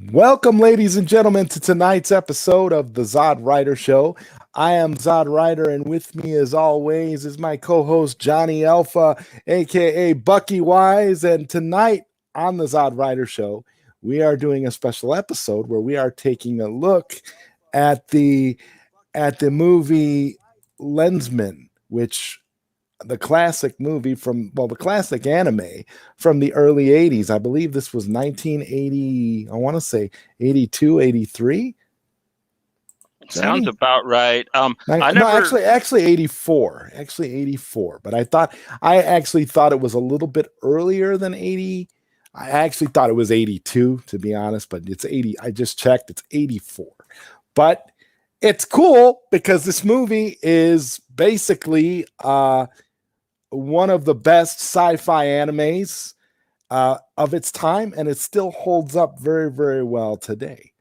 Welcome, ladies and gentlemen, to tonight's episode of the ZodWriter Show. I am ZodWriter, and with me, as always, is my co-host Johnny Alpha, aka Bucky Wise. And tonight on the ZodWriter Show, we are doing a special episode where we are taking a look at the movie Lensman, which the classic movie the classic anime from the early 80s. I believe this was 1980, I want to say 82, 83. Sounds about right. No, actually 84. Actually 84. But I actually thought it was a little bit earlier than 80. I actually thought it was 82, to be honest, but it's 80. I just checked, it's 84. But it's cool because this movie is basically one of the best sci-fi animes of its time, and it still holds up very, very well today.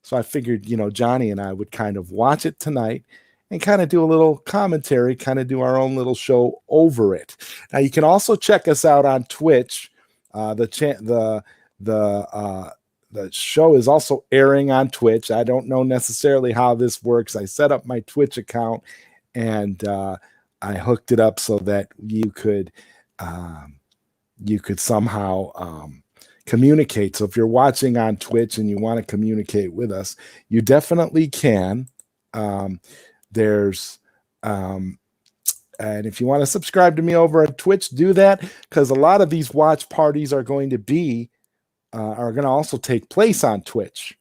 So I figured, Johnny and I would kind of watch it tonight and kind of do a little commentary, kind of do our own little show over it. Now you can also check us out on Twitch. The show is also airing on Twitch. I don't know necessarily how this works. I set up my Twitch account and I hooked it up so that you could somehow communicate. So if you're watching on Twitch and you want to communicate with us, you definitely can. And if you want to subscribe to me over at Twitch, do that, because a lot of these watch parties are going to also take place on Twitch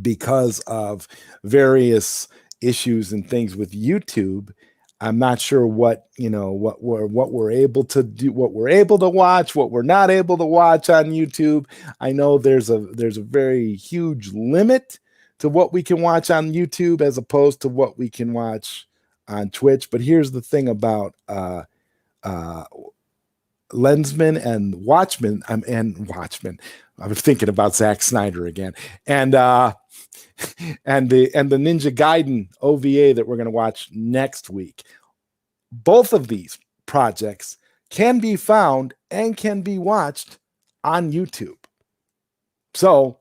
because of various issues and things with YouTube. I'm not sure what we're able to do, what we're able to watch, what we're not able to watch on YouTube. I know there's a very huge limit to what we can watch on YouTube as opposed to what we can watch on Twitch. But here's the thing about Lensman and Watchmen. I was thinking about Zack Snyder again, and the Ninja Gaiden OVA that we're going to watch next week. Both of these projects can be found and can be watched on YouTube. So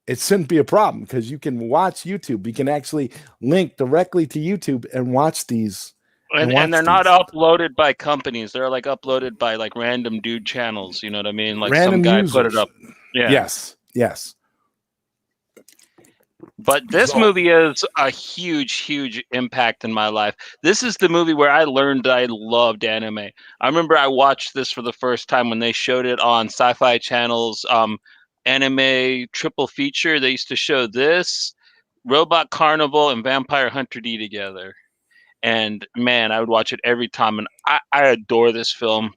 it shouldn't be a problem because you can watch YouTube. You can actually link directly to YouTube and watch these. And they're not uploaded by companies. They're like uploaded by like random dude channels. You know what I mean? Like random some guy users. Put it up. Yeah. Yes. But this movie is a huge, huge impact in my life. This is the movie where I learned I loved anime. I remember I watched this for the first time when they showed it on Sci-Fi Channel's anime triple feature. They used to show this, Robot Carnival, and Vampire Hunter D together. And man, I would watch it every time. And I adore this film.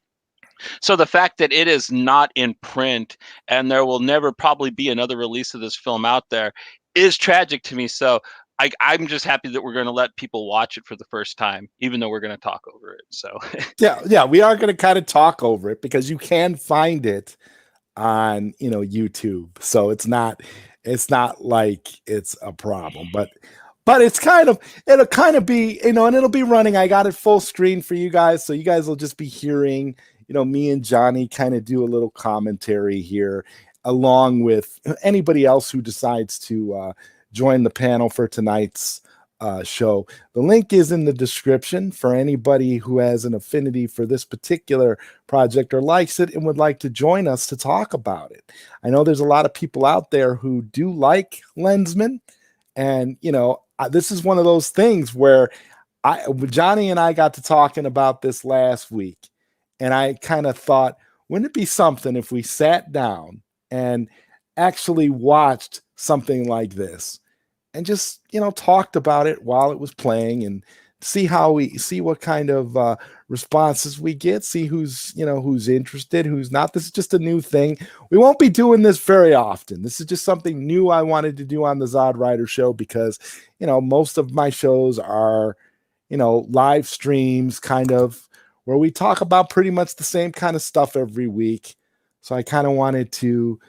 So the fact that it is not in print and there will never probably be another release of this film out there is tragic to me. So I'm just happy that we're going to let people watch it for the first time, even though we're going to talk over it. So yeah, we are going to kind of talk over it because you can find it on YouTube. So it's not like it's a problem, but it'll kind of be, and it'll be running. I got it full screen for you guys. So you guys will just be hearing, me and Johnny kind of do a little commentary here, along with anybody else who decides to join the panel for tonight's show. The link is in the description for anybody who has an affinity for this particular project or likes it and would like to join us to talk about it. I know there's a lot of people out there who do like Lensman, and this is one of those things where Johnny and I got to talking about this last week, and I kind of thought, wouldn't it be something if we sat down and actually watched something like this and just, talked about it while it was playing and see what kind of responses we get, see who's interested, who's not. This is just a new thing. We won't be doing this very often. This is just something new I wanted to do on the ZodWriter Show because, most of my shows are, live streams kind of where we talk about pretty much the same kind of stuff every week. So I kind of wanted to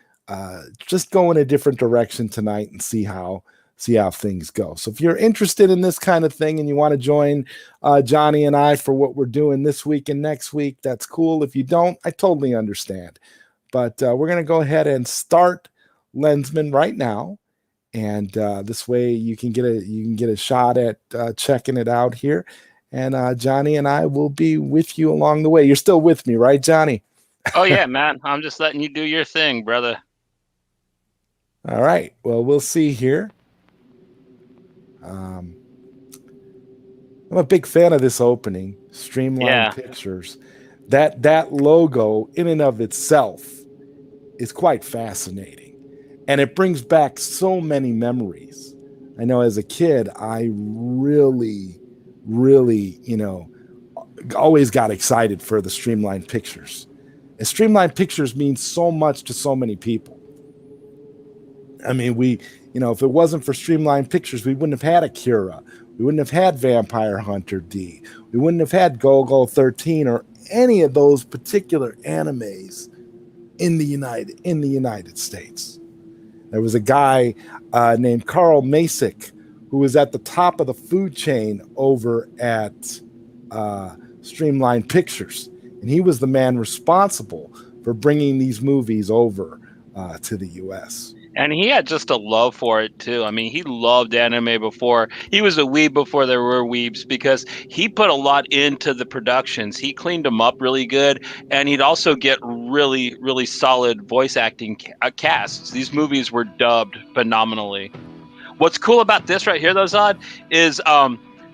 just go in a different direction tonight and see how things go. So if you're interested in this kind of thing and you want to join Johnny and I for what we're doing this week and next week, that's cool. If you don't, I totally understand. But we're going to go ahead and start Lensman right now, and this way you can get a shot at checking it out here. And Johnny and I will be with you along the way. You're still with me, right, Johnny? Oh yeah, man. I'm just letting you do your thing, brother. All right. Well, we'll see here. I'm a big fan of this opening, Streamline Pictures. That logo in and of itself is quite fascinating, and it brings back so many memories. I know as a kid, I really, always got excited for the Streamline Pictures. And Streamline Pictures means so much to so many people. I mean, if it wasn't for Streamline Pictures, we wouldn't have had Akira. We wouldn't have had Vampire Hunter D. We wouldn't have had Golgo 13 or any of those particular animes in the United States. There was a guy named Carl Masick who was at the top of the food chain over at Streamline Pictures, and he was the man responsible for bringing these movies over to the U.S. And he had just a love for it too. I mean, he loved anime before. He was a weeb before there were weebs, because he put a lot into the productions. He cleaned them up really good, and he'd also get really, really solid voice acting casts. These movies were dubbed phenomenally. What's cool about this right here, though, Zod, is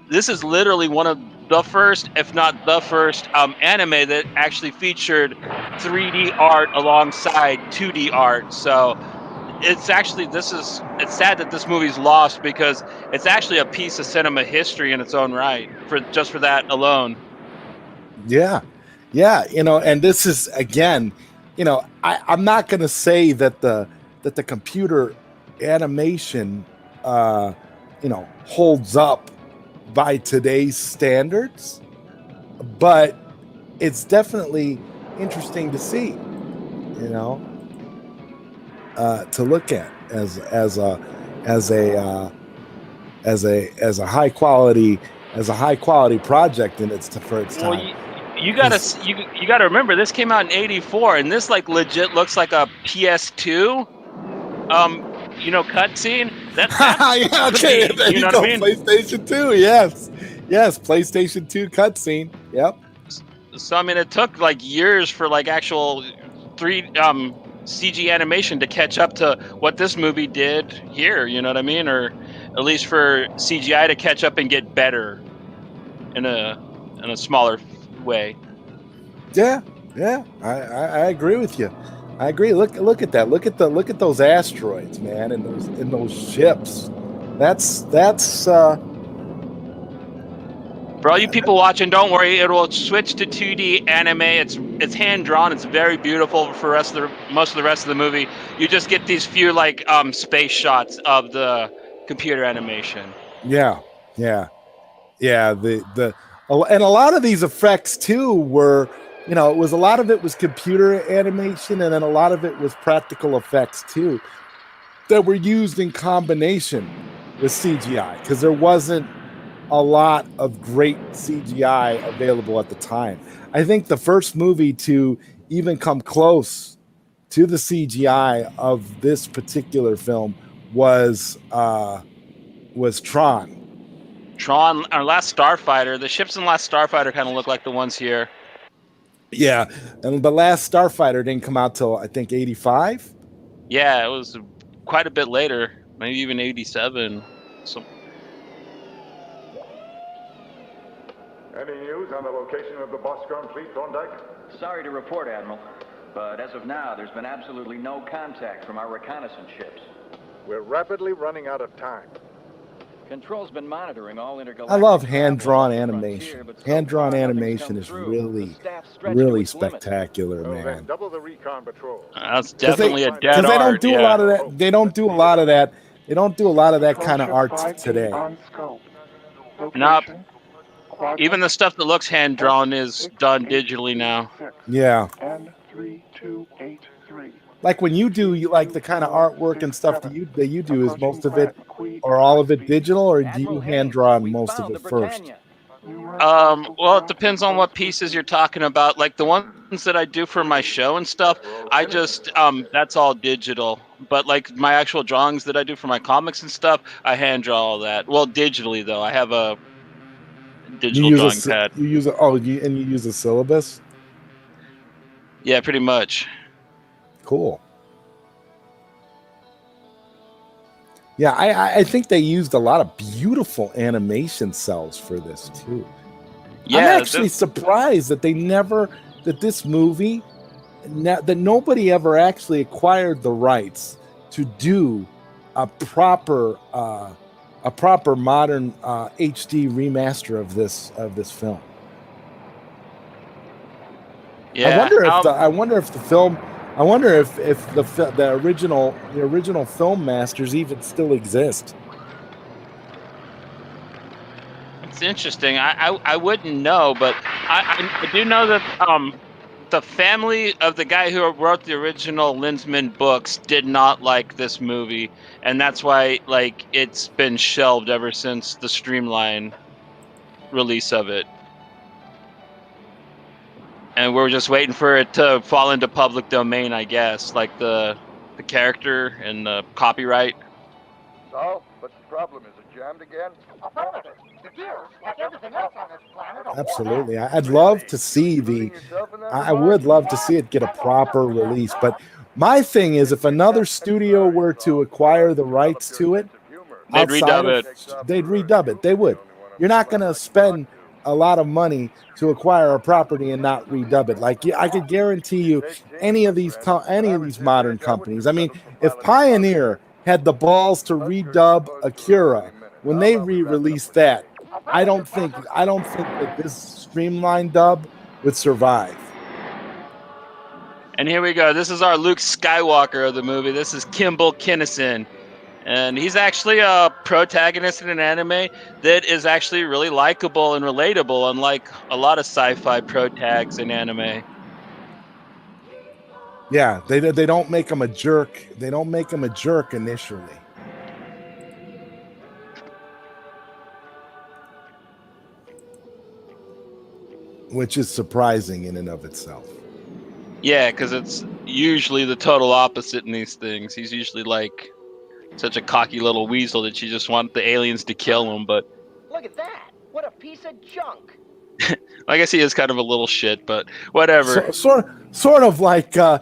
this is literally one of the first, if not the first, anime that actually featured 3D art alongside 2D art. So it's actually, it's sad that this movie's lost, because it's actually a piece of cinema history in its own right, for that alone. Yeah, and this is, again, I'm not going to say that the computer animation holds up by today's standards, but it's definitely interesting to see, to look at as a high quality project for its time. Well, you gotta remember, this came out in '84, and this legit looks like a PS2 cutscene. That's yeah, okay. There you know what I mean? PlayStation 2, yes, PlayStation 2 cutscene. Yep. So I mean, it took years for actual 3D CG animation to catch up to what this movie did here. You know what I mean? Or at least for CGI to catch up and get better in a smaller way. Yeah, I agree with you. I agree. Look at that. Look at those asteroids, man, and those ships. That's For all you people watching, don't worry. It will switch to 2D anime. It's hand drawn. It's very beautiful for most of the rest of the movie. You just get these few space shots of the computer animation. Yeah. And a lot of these effects too were, a lot of it was computer animation, and then a lot of it was practical effects too, that were used in combination with CGI, because there wasn't a lot of great CGI available at the time. I think the first movie to even come close to the CGI of this particular film was Tron. Tron, our Last Starfighter. The ships in Last Starfighter kind of look like the ones here. Yeah, but Last Starfighter didn't come out till I think '85. Yeah, it was quite a bit later, maybe even '87. So. Any news on the location of the Boscom fleet, Thorndyke? Sorry to report, Admiral, but as of now, there's been absolutely no contact from our reconnaissance ships. We're rapidly running out of time. Control's been monitoring all intergalactic. I love hand-drawn animation. Hand-drawn animation is really spectacular, man. Double the recon patrol. That's definitely a dead art. Because they don't do a lot of that. They don't do a lot of that. They don't do a lot of that kind of art today. Nope. Even the stuff that looks hand-drawn is done digitally now. Yeah. Like when you do the kind of artwork and stuff that you do, is most of it or all of it digital, or do you hand draw most of it first? Well, it depends on what pieces you're talking about. Like the ones that I do for my show and stuff, I just that's all digital. But like my actual drawings that I do for my comics and stuff, I hand draw all that. Well, digitally though, I have a digital drawing pad. You use and you use a syllabus. Yeah, pretty much. Cool. Yeah, I think they used a lot of beautiful animation cells for this too. Yeah, I'm actually surprised that this movie, that nobody ever actually acquired the rights to do a proper modern HD remaster of this film. Yeah, I wonder if the original film masters even still exist. It's interesting. I wouldn't know, but I do know that the family of the guy who wrote the original Lensman books did not like this movie, and that's why like it's been shelved ever since the Streamline release of it. And we're just waiting for it to fall into public domain, I guess, like the character and the copyright. So, what's the problem? Is it jammed again? Absolutely. I'd love to see I would love to see it get a proper release. But my thing is, if another studio were to acquire the rights to it, they'd redub it. They'd redub it. They would. You're not going to spend a lot of money to acquire a property and not redub it. Like I could guarantee you, any of these modern companies. I mean, if Pioneer had the balls to redub Akira when they re-released that, I don't think that this streamlined dub would survive. And here we go. This is our Luke Skywalker of the movie. This is Kimball Kinnison. And he's actually a protagonist in an anime that is actually really likable and relatable, unlike a lot of sci-fi protags in anime. Yeah, they don't make him a jerk. They don't make him a jerk initially. Which is surprising in and of itself. Yeah, because it's usually the total opposite in these things. He's usually like such a cocky little weasel that you just want the aliens to kill him, but look at that! What a piece of junk! I guess he is kind of a little shit, but whatever. Sort of like you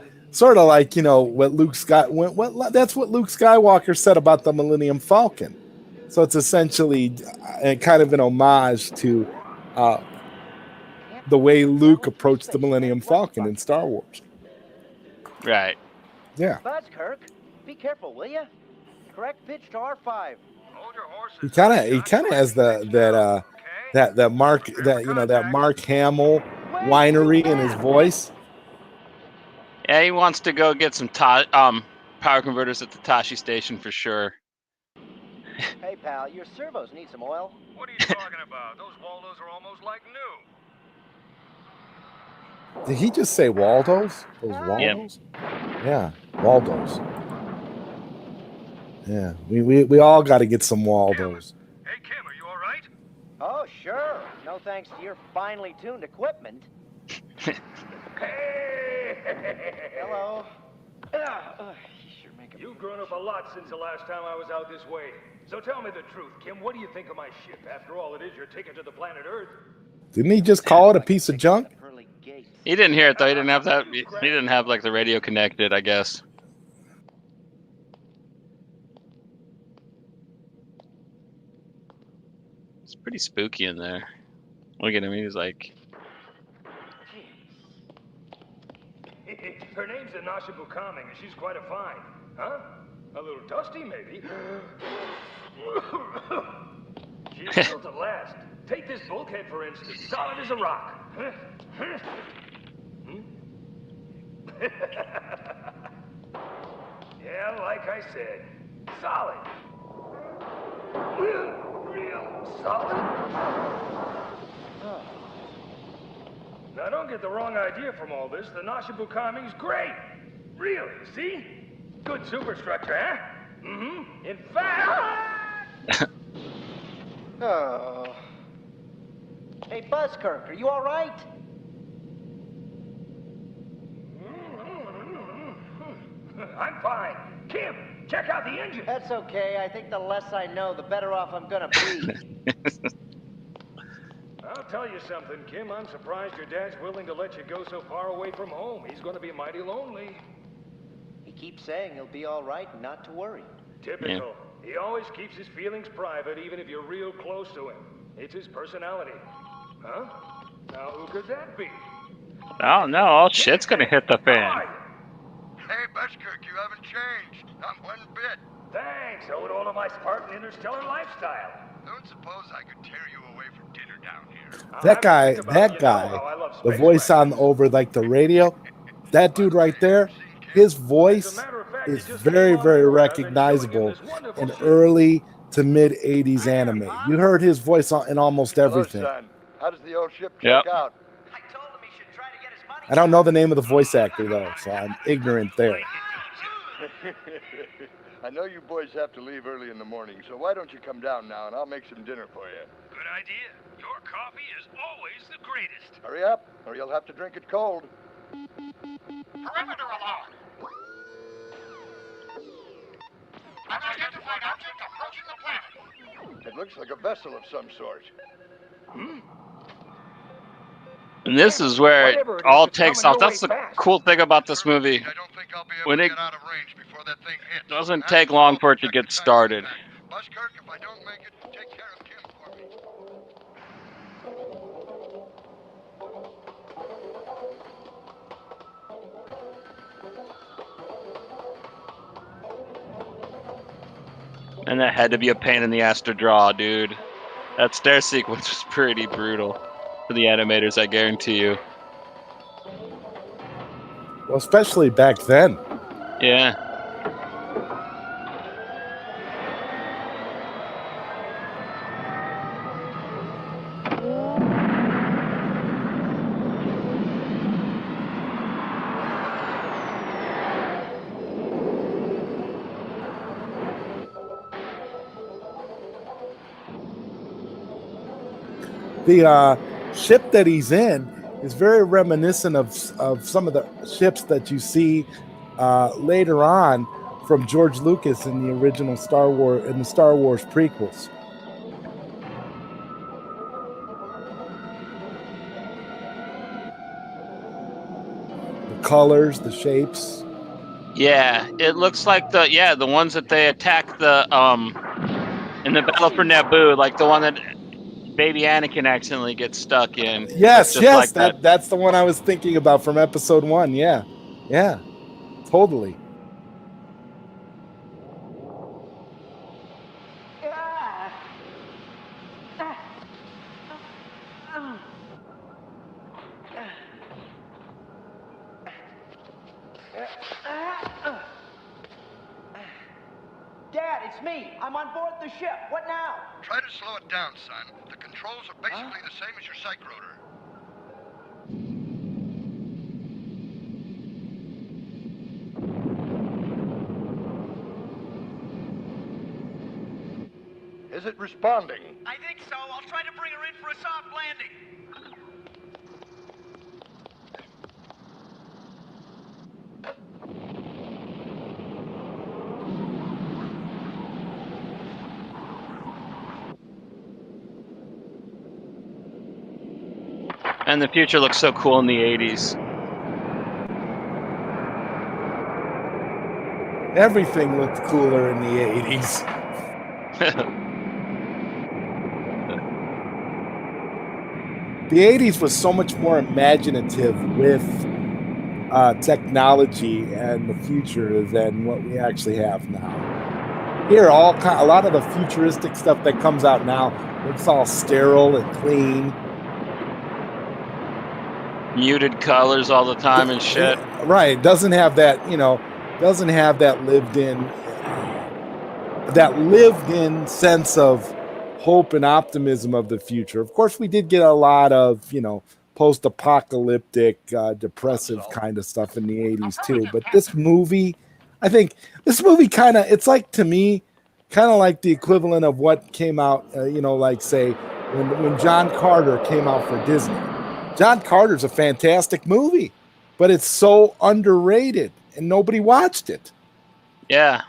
know what that's what Luke Skywalker said about the Millennium Falcon. So it's essentially kind of an homage to the way Luke approached the Millennium Falcon in Star Wars. Right. Yeah. Buzz, Kirk, be careful, will you? Correct pitch to R5. He kind of has that Mark Hamill whinery in his voice. Yeah, he wants to go get some power converters at the Tashi station for sure. Hey, pal, your servos need some oil. What are you talking about? Those Waldos are almost like new. Did he just say Waldos? Those Waldos? Yeah, Waldos. Yeah, we all got to get some Waldos. Hey, Kim, are you all right? Oh, sure. No thanks to your finely tuned equipment. Hey! Hello. You've grown up a lot since the last time I was out this way. So tell me the truth, Kim. What do you think of my ship? After all, it is your ticket to the planet Earth. Didn't he just call it a piece of junk? He didn't hear it though. He didn't have that. He didn't have like the radio connected, I guess. It's pretty spooky in there. Look at him. He's like. Her name's Anasha Bukaming, and she's quite a find. Huh? A little dusty, maybe. She's built to last. Take this bulkhead, for instance. Solid as a rock. Yeah, like I said. Solid. Real solid. Now, don't get the wrong idea from all this. The Nasha Bukaming's great. Really, see? Good superstructure, huh? Mm-hmm. In fact... Oh. Hey, Buzzkirk, are you all right? I'm fine. Kim, check out the engine. That's okay. I think the less I know, the better off I'm gonna be. I'll tell you something, Kim. I'm surprised your dad's willing to let you go so far away from home. He's going to be mighty lonely. He keeps saying he'll be all right and not to worry. Typical. Yeah. He always keeps his feelings private, even if you're real close to him. It's his personality. Huh? Now, who could that be? Oh no, all shit's gonna hit the fan. Hey, Buzzkirk, you haven't changed. Not one bit. Thanks. Owe it all to my Spartan interstellar lifestyle. Don't suppose I could tear you away from dinner down here. That guy, the voice on over like the radio, that dude right there, his voice is very, very recognizable in early to mid 80s anime. You heard his voice in almost everything. Hello, son. How does the old ship Yep. check out? I told him he should try to get his money. I don't know the name of the voice actor though, so I'm ignorant there. I know you boys have to leave early in the morning, so why don't you come down now and I'll make some dinner for you. Good idea. Your coffee is always the greatest. Hurry up, or you'll have to drink it cold. Perimeter alarm. Unidentified object approaching the planet. It looks like a vessel of some sort. And this is where it all takes off. That's the cool thing about this movie. I don't think I'll be When able it to get out of range before that thing hits. doesn't take long for it to get started. Buzzkirk, if I don't make it, take care of Kim for me. And that had to be a pain in the ass to draw, dude. That stair sequence was pretty brutal for the animators, I guarantee you. Well, especially back then. Yeah. The ship that he's in is very reminiscent of some of the ships that you see later on from George Lucas in the original Star Wars prequels. The colors, the shapes. Yeah, it looks like the ones that they attack the in the battle for Naboo, like the one that baby Anakin accidentally gets stuck in. Yes, Just yes, like that's the one I was thinking about from episode 1. Yeah, totally. Dad, it's me. I'm on board the ship. What now? Try to slow it down, son. The controls are basically the same as your psych rotor. Is it responding? I think so. I'll try to bring her in for a soft landing. And the future looks so cool in the 80s. Everything looked cooler in the 80s. The 80s was so much more imaginative with technology and the future than what we actually have now. Here, a lot of the futuristic stuff that comes out now looks all sterile and clean. Muted colors all the time and shit. Right, doesn't have that, doesn't have that lived in sense of hope and optimism of the future. Of course, we did get a lot of, post-apocalyptic, depressive kind of stuff in the 80s too. But this movie, I think this movie it's like, to me, kind of like the equivalent of what came out, like say when John Carter came out for Disney. John Carter's a fantastic movie, but it's so underrated and nobody watched it. Yeah.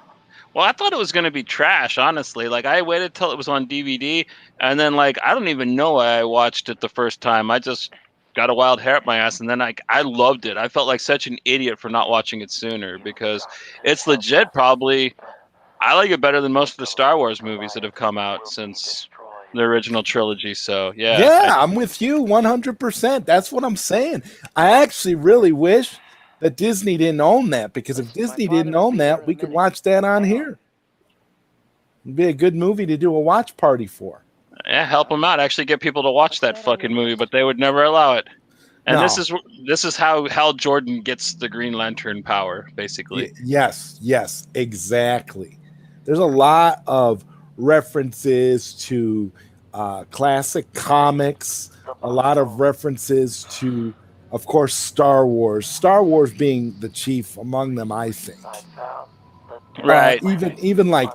Well, I thought it was going to be trash, honestly. Like, I waited till it was on DVD, and then, like, I don't even know why I watched it the first time. I just got a wild hair up my ass, and then I loved it. I felt like such an idiot for not watching it sooner, because it's legit probably... I like it better than most of the Star Wars movies that have come out since the original trilogy. So, yeah. Yeah, I'm with you 100%. That's what I'm saying. I actually really wish that Disney didn't own that, because if Disney didn't own that, we could watch that on here. It'd be a good movie to do a watch party for. Yeah, help them out. Actually get people to watch that fucking movie, but they would never allow it. And No. this is how Hal Jordan gets the Green Lantern power, basically. Yes, exactly. There's a lot of references to classic comics, a lot of references to, of course, Star Wars. Star Wars being the chief among them, I think. Right. Even like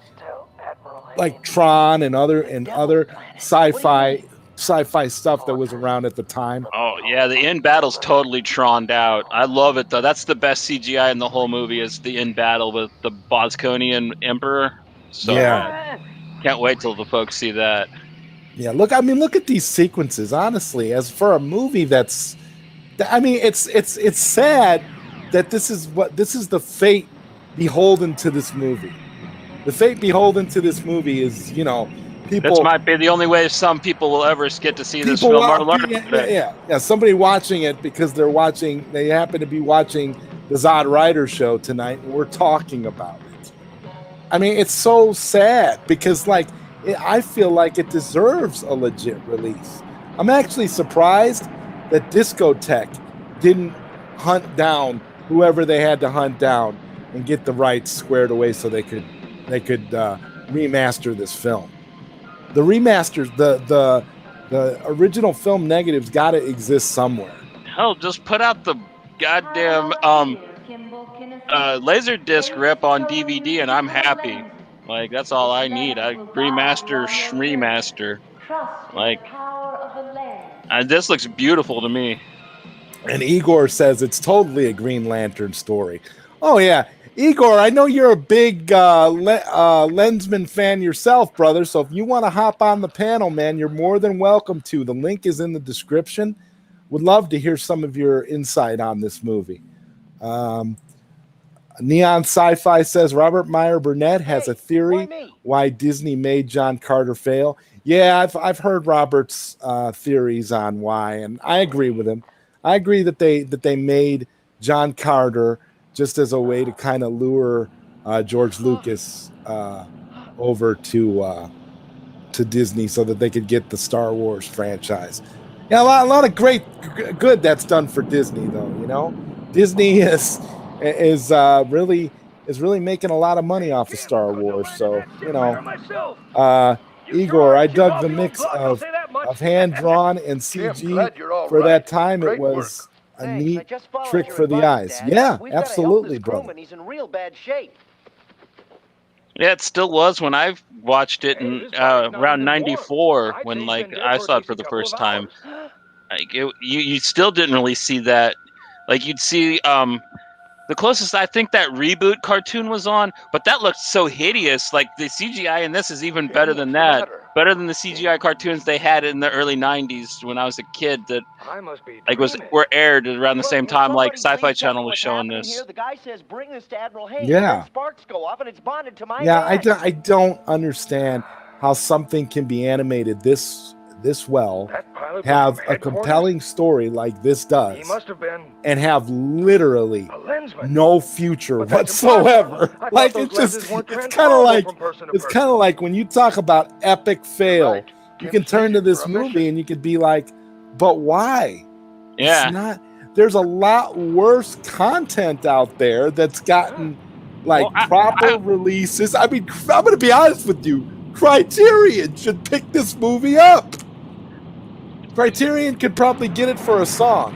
Tron and other sci-fi stuff that was around at the time. Oh yeah, the end battle's totally troned out. I love it though. That's the best CGI in the whole movie, is the end battle with the Bosconian Emperor. So Yeah. can't wait till the folks see that. Yeah, look at these sequences. Honestly, as for a movie it's sad that this is the fate beholden to this movie. The fate beholden to this movie is, people. This might be the only way some people will ever get to see this film or learn. Yeah. Somebody watching it because they happen to be watching the ZodWriter show tonight, and we're talking about it. I mean, it's so sad because, I feel like it deserves a legit release. I'm actually surprised that Discotech didn't hunt down whoever they had to hunt down and get the rights squared away so they could remaster this film. The remasters, the original film negatives got to exist somewhere. Hell, just put out the goddamn Laserdisc rip on DVD and I'm happy. Like, that's all I need. I remaster, remaster. This looks beautiful to me. And Igor says it's totally a Green Lantern story. Oh yeah, Igor, I know you're a big Lensman fan yourself, brother. So if you want to hop on the panel, man, you're more than welcome to. The link is in the description. Would love to hear some of your insight on this movie. Neon Sci-Fi says Robert Meyer Burnett has a theory why Disney made John Carter fail. Yeah, I've heard Robert's theories on why, and I agree with him. I agree that they made John Carter just as a way to kind of lure George Lucas over to Disney so that they could get the Star Wars franchise. Yeah, a lot of great good that's done for Disney, though. Disney is really making a lot of money off of Star Wars. So Igor, I dug the mix of hand drawn and CG for that time. It was a neat trick for the eyes. Yeah, absolutely, brother. He's in real bad shape. Yeah, it still was when I watched it in around '94 when I saw it for the first time. You still didn't really see that. You'd see the closest I think that reboot cartoon was on, but that looked so hideous. Like, the CGI in this is even better than that. Better than the CGI cartoons they had in the early '90s when I was a kid that were aired around the same time Sci-Fi Channel was showing this. The guy says, "Bring this to Admiral Hayes." Yeah. Sparks go off and it's bonded to my Yeah, guy. I don't understand how something can be animated this well, have a compelling story like this does, and have literally no future whatsoever. It's kind of like when you talk about epic fail, you can turn to this movie and you could be like, but why? Yeah. It's not. There's a lot worse content out there that's gotten proper releases. I mean, I'm going to be honest with you. Criterion should pick this movie up. Criterion could probably get it for a song.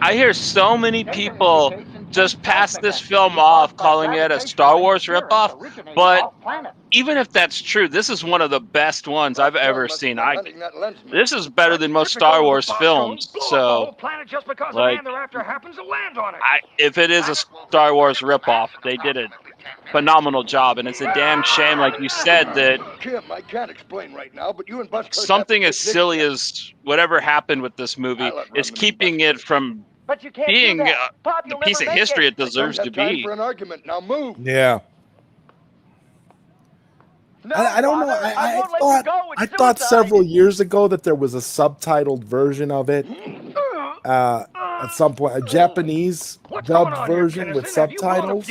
I hear so many people just pass this film off, calling it a Star Wars ripoff. But even if that's true, this is one of the best ones I've ever seen. This is better than most Star Wars films. So, like, if it is a Star Wars ripoff, they did a phenomenal job, and it's a damn shame, like you said, that Kim, I can't explain right now, but you and Buster something as silly as whatever happened with this movie is keeping it from being the piece of history it deserves to be. For an argument. Now move. Yeah. I don't know. I thought several years ago that there was a subtitled version of it. At some point, a Japanese dubbed version with subtitles.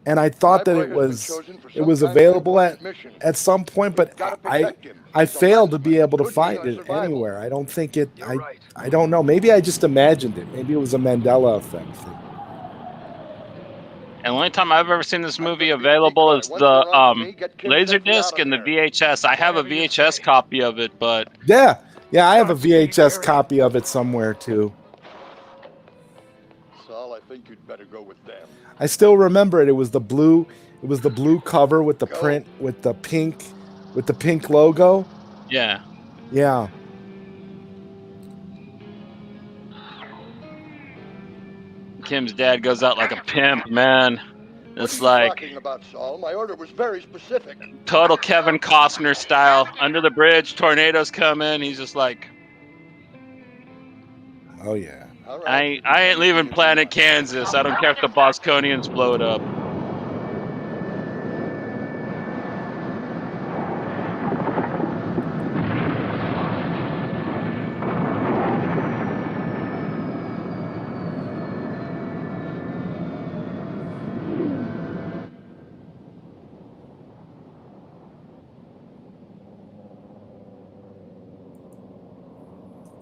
And I thought that it was available at some point, but I failed to be able to find it anywhere. I don't think it. I don't know. Maybe I just imagined it. Maybe it was a Mandela effect thing. And the only time I've ever seen this movie available is the Laserdisc and the VHS. I have a VHS copy of it, but yeah, I have a VHS copy of it somewhere too. Saul, I think you'd better go with them. I still remember it. It was the blue. It was the blue cover with the print with the pink logo. Yeah. Yeah. Kim's dad goes out like a pimp, man. It's like talking about, Saul? My order was very specific. Total Kevin Costner style. Under the bridge, tornadoes come in. He's just like, oh yeah. I ain't leaving planet Kansas. I don't care if the Bosconians blow it up.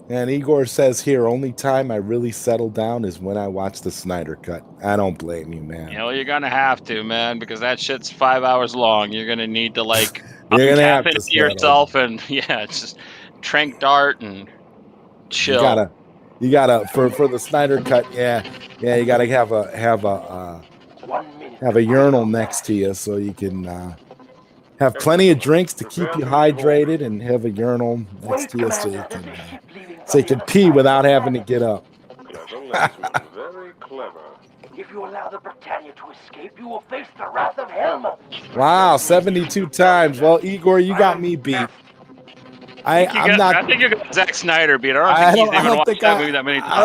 And Igor says here, only time I really settle down is when I watch the Snyder Cut. I don't blame you, man. You know, you're going to have to, man, because that shit's 5 hours long. You're going to need to, like, you're gonna have into yourself and, yeah, just trank dart and chill. You gotta for the Snyder Cut, yeah, you gotta have a urinal next to you so you can have plenty of drinks to keep you hydrated and have a urinal next to you so you can pee without having to get up. Very clever. If you allow the Britannia to escape, you will face the wrath of Helmut. Wow, 72 times. Well, Igor, you got me beat. I think you got Zack Snyder beat. I don't think he's even watched that movie that many times. I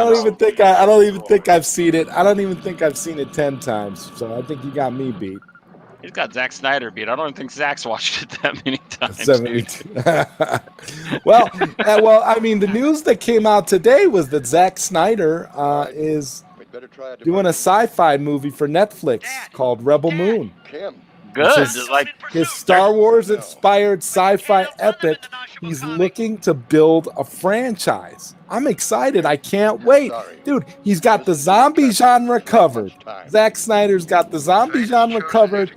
don't even think I've seen it. I don't even think I've seen it 10 times. So I think you got me beat. He's got Zack Snyder beat. I don't think Zack's watched it that many times. 72. well, I mean, the news that came out today was that Zack Snyder is doing a sci-fi movie for Netflix called Rebel Moon. Good. Like his Star Wars inspired sci-fi epic. He's looking to build a franchise. I'm excited. I can't wait. Dude, he's got the zombie genre covered. Zack Snyder's got the zombie genre covered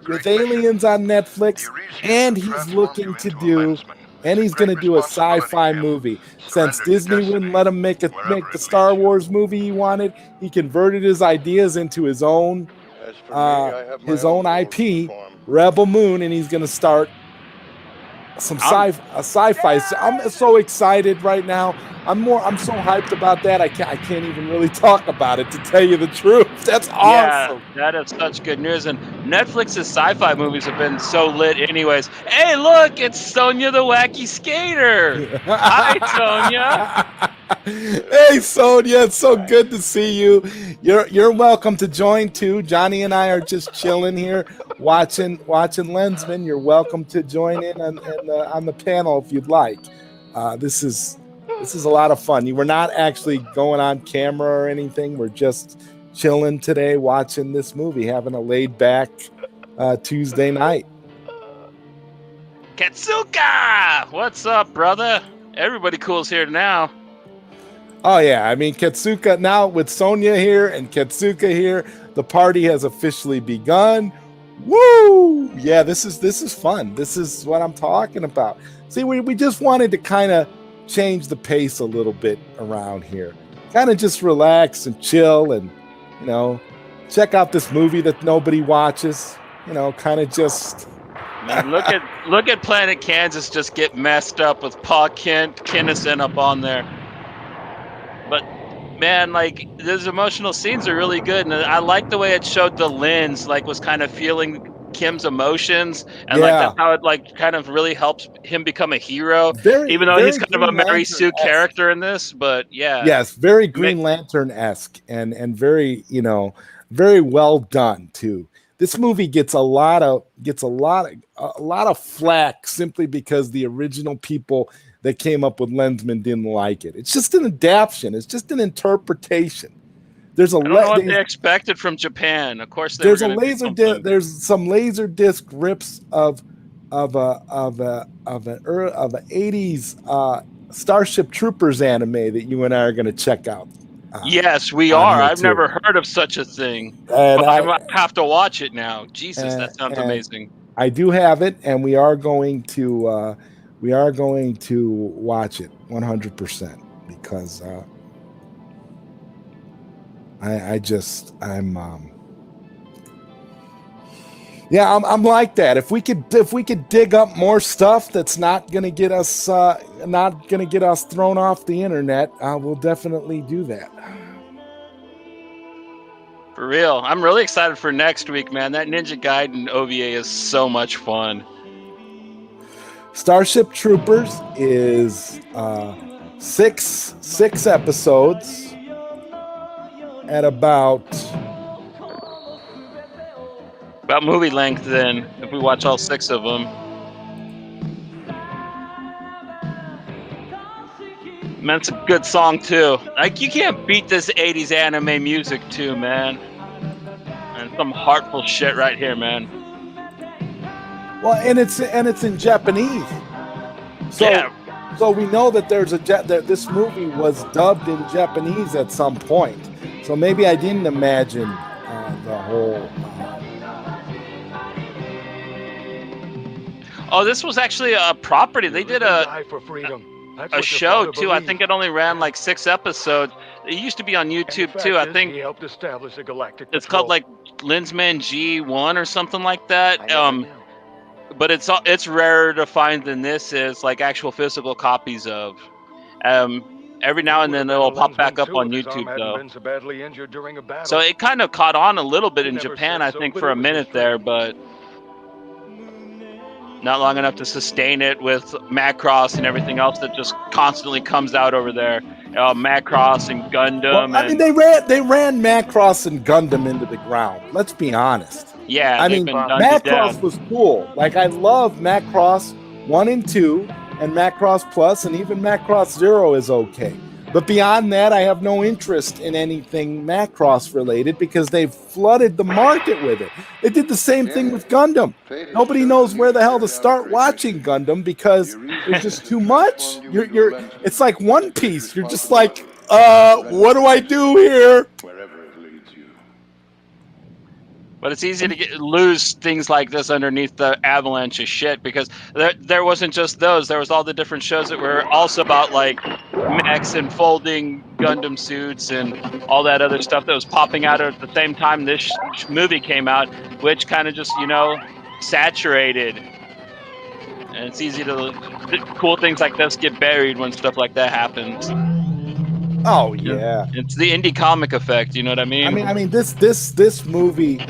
with Aliens on Netflix, and he's looking to do, and he's going to do a sci-fi movie. Since Disney wouldn't let him make the Star Wars movie he wanted, he converted his ideas into his own IP, Rebel Moon, and he's going to start some sci-fi. I'm so excited right now. I'm so hyped about that. I can't even really talk about it, to tell you the truth. That's awesome. Yeah, that is such good news. And Netflix's sci-fi movies have been so lit anyways. Hey, look, it's Sonia the Wacky Skater. Hi, Sonia. Hey, Sonia, it's so good to see you. You're welcome to join too. Johnny and I are just chilling here, watching Lensman. You're welcome to join in on the panel if you'd like. This is a lot of fun. We're not actually going on camera or anything. We're just chilling today, watching this movie, having a laid back Tuesday night. Katsuka, what's up, brother? Everybody cool's here now. Oh yeah, I mean Katsuka now with Sonia here and Katsuka here, the party has officially begun. Woo! Yeah, this is fun. This is what I'm talking about. See, we just wanted to kind of change the pace a little bit around here. Kind of just relax and chill and you know, check out this movie that nobody watches. You know, kind of just. Man, look at Planet Kansas just get messed up with Paul Kinnison up on there. But man, like those emotional scenes are really good, and I like the way it showed the lens, like was kind of feeling Kim's emotions, and like that's how it like kind of really helps him become a hero. Even though he's kind of a Mary Sue character in this, but yeah. Yes, very Green Lantern-esque and very, you know, very well done too. This movie gets a lot of flack simply because the original people that came up with Lensman didn't like it. It's just an adaptation. It's just an interpretation. There's a I don't know what they expected from Japan. Of course, there's a laser disc. There's some laser disc rips of an 80s Starship Troopers anime that you and I are going to check out. Yes, we are. I've never heard of such a thing. And I might have to watch it now. Jesus, that sounds amazing. I do have it, and we are going to watch it 100% because I'm like that. If we could dig up more stuff that's not gonna get us thrown off the internet, we'll definitely do that. For real, I'm really excited for next week, man. That Ninja Gaiden OVA is so much fun. Starship Troopers is 6 episodes at about movie length then, if we watch all 6 of them. Man, it's a good song too. Like, you can't beat this 80s anime music too, man. And some heartful shit right here, man. Well, and it's in Japanese. So we know that that this movie was dubbed in Japanese at some point. So maybe I didn't imagine the whole. Oh, this was actually a property. They did a show too. I think it only ran like 6 episodes. It used to be on YouTube too. I think it's called like Lensman G1 or something like that. But it's rarer to find than this is, like actual physical copies of. Every now and then it'll pop back up on YouTube though. So it kind of caught on a little bit in Japan, I think, for a minute there, but not long enough to sustain it with Macross and everything else that just constantly comes out over there. Macross and Gundam. Well, I mean, they ran Macross and Gundam into the ground. Let's be honest. Yeah, I mean, Macross was cool. Like, I love Macross 1 and 2, and Macross Plus, and even Macross Zero is okay. But beyond that, I have no interest in anything Macross related because they've flooded the market with it. They did the same thing with Gundam. Nobody knows where the hell to start watching Gundam because there's just too much. It's like One Piece. You're just like, what do I do here? But it's easy to lose things like this underneath the avalanche of shit because there wasn't just those. There was all the different shows that were also about like mechs and folding Gundam suits and all that other stuff that was popping out at the same time this movie came out, which kind of just, saturated. And it's easy to cool things like this get buried when stuff like that happens. Oh yeah, it's the indie comic effect. You know what I mean? I mean this movie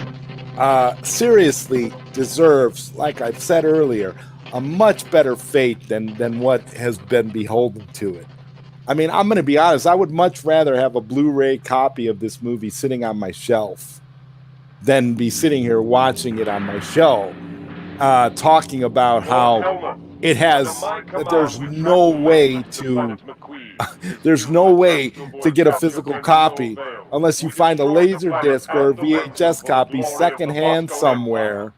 seriously deserves, like I've said earlier, a much better fate than what has been beholden to it. I mean, I'm going to be honest. I would much rather have a Blu-ray copy of this movie sitting on my shelf than be sitting here watching it on my show, talking about how it has. There's no way to get a physical copy unless you find a laser disc or a VHS copy secondhand somewhere,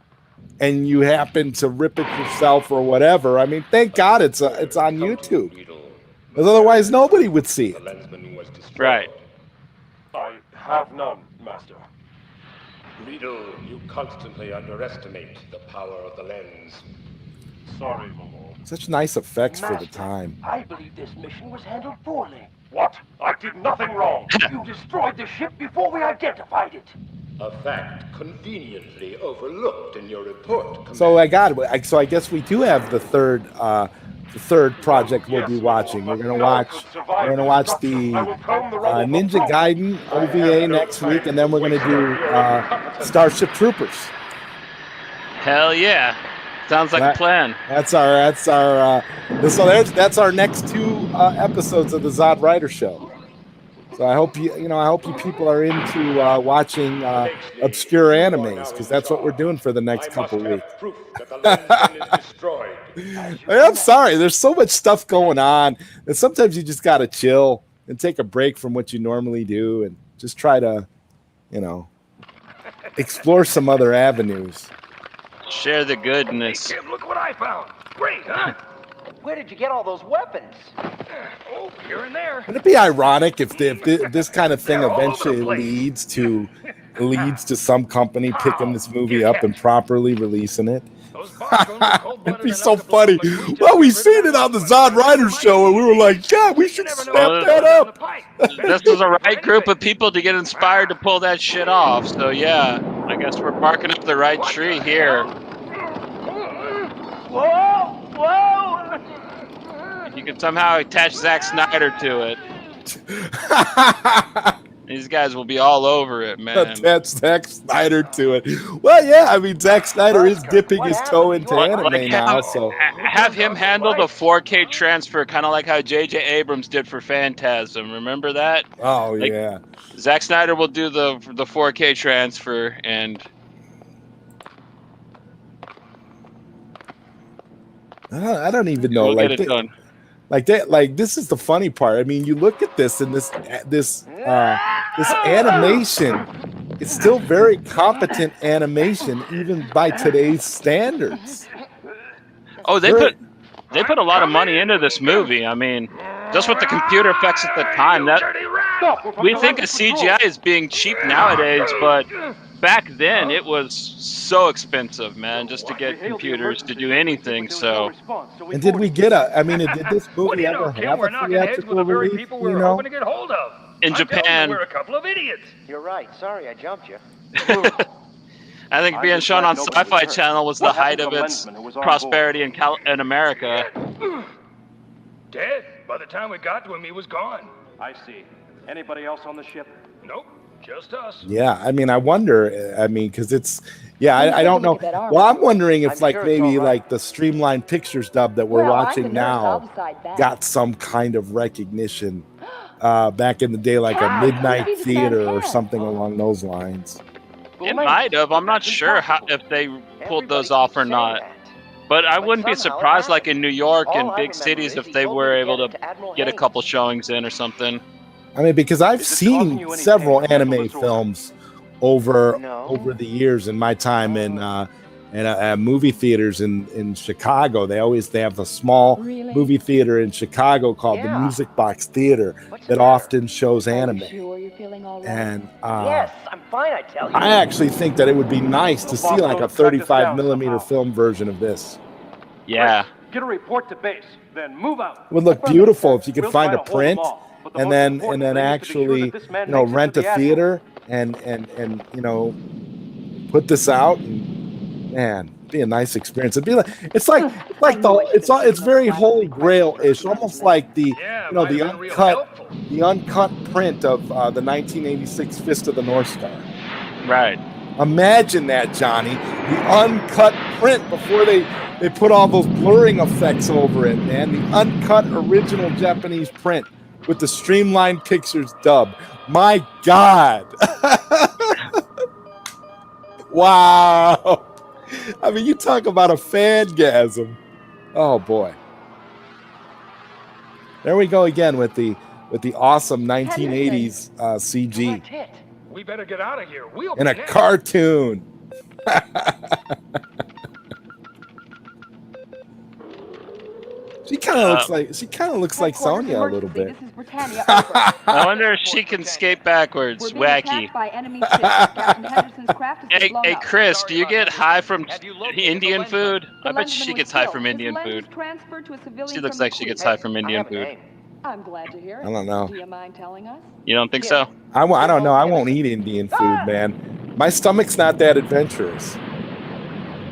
and you happen to rip it yourself or whatever. I mean, thank God it's on YouTube, because otherwise nobody would see it. Right. I have none, Master. Riddle, you constantly underestimate the power of the lens. Sorry, Momo. Such nice effects Master, for the time. I believe this mission was handled poorly. What? I did nothing wrong. You destroyed the ship before we identified it. A fact conveniently overlooked in your report, So Commander. I guess we do have the third project we'll be watching. We're gonna watch the Ninja Gaiden OVA next week, and then we're gonna do Starship Troopers. Hell yeah. Sounds like a plan. That's our that's our next 2 episodes of the ZodWriter show. So I hope you people are into watching obscure animes, because that's what we're doing for the next couple weeks. Proof that the Lensman is destroyed. I'm sorry, there's so much stuff going on, and sometimes you just gotta chill and take a break from what you normally do and just try to, explore some other avenues. Share the goodness. Hey, Kim, look what I found. Great, huh? Where did you get all those weapons? Oh, here and there. Wouldn't it be ironic if this kind of thing They're all over the eventually place. leads to some company picking this movie up and properly releasing it? Those bombs don't look cold-blooded It'd be enough so to blow funny. up a huge Well, we river. seen it on the ZodWriter show, and we were like, yeah, we should Never know snap what's that down the up. pipe. This was the right group of people to get inspired to pull that shit off. So yeah, I guess we're barking up the right tree here. Whoa! Whoa! You can somehow attach Zack Snyder to it. These guys will be all over it, man. Attach Zack Snyder to it. Well, yeah, I mean, Zack Snyder is dipping his toe into anime now, so. Have him handle the 4K transfer, kind of like how J.J. Abrams did for Phantasm. Remember that? Oh, yeah. Zack Snyder will do the 4K transfer, and I don't even know. we'll like, get it done. Like this is the funny part. I mean, you look at this, and this animation, it's still very competent animation, even by today's standards. Oh, they put a lot of money into this movie. I mean, just with the computer effects at the time, that we think of CGI as being cheap nowadays, but back then it was so expensive, man, just to get computers to do anything. So, And did we get did this What do movie you know, ever Kim? have We're a knocking heads with theatrical the very release? people we were hoping to get hold of. In I'm telling Japan- you, we're a couple of idiots. You're right. Sorry, I jumped you. I think being shown on Sci-Fi Channel was the height of its prosperity in America. Dead. By the time we got to him, he was gone. I see. Anybody else on the ship? Nope, just us. Yeah, I mean, I wonder. I mean, because it's I don't know. Well, I'm wondering if like maybe like the Streamlined Pictures dub that we're watching now got some kind of recognition back in the day, like a midnight theater or something along those lines. It might have. I'm not sure if they pulled those off or not. But I wouldn't be surprised, like in New York and big cities, if they were able to get a couple showings in or something. I mean, because I've seen several anime films over the years in my time in movie theaters in Chicago. They have a small movie theater in Chicago called the Music Box Theater that often shows anime. And Yes, I'm fine, I tell you. I actually think that it would be nice to see like a 35 millimeter film version of this. Yeah. Get a report to base, then move out. It would look beautiful if you could We'll find try a to hold them print all, but the and most then important thing is to be sure actually that this man makes it to rent a the Admiral. theater and put this out, and man, it'd be a nice experience. It'd be like it's very Holy Grail-ish, almost like the the uncut print of the 1986 Fist of the North Star. Right. Imagine that, Johnny. The uncut print before they put all those blurring effects over it, man. The uncut original Japanese print with the Streamlined Pictures dub. My God. Wow. I mean, you talk about a fangasm. Oh, boy. There we go again with the awesome 1980s CG. We better get out of here. We'll In be a next. cartoon. She kind of looks like Sonya a little bit. I wonder if she can skate backwards. Wacky. Hey, Chris, do you get high from Indian food? I bet she gets high from Indian food. She looks like she gets high from Indian food. I'm glad to hear it. I don't know. Do you mind telling us? You don't think so? I don't know. I won't eat Indian food, man. My stomach's not that adventurous.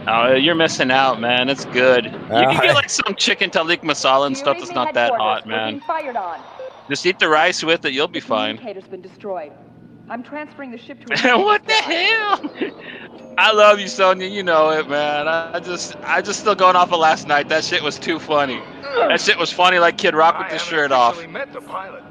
Oh, you're missing out, man. It's good. You can get like some chicken talik masala and stuff that's not that hot, man. Fired on. Just eat the rice with it. You'll be fine. The communicator's been destroyed. I'm transferring the ship to What the hell? I love you, Sonia. You know it, man. I just still going off of last night. That shit was too funny. That shit was funny like Kid Rock with his shirt off. Met the pilot.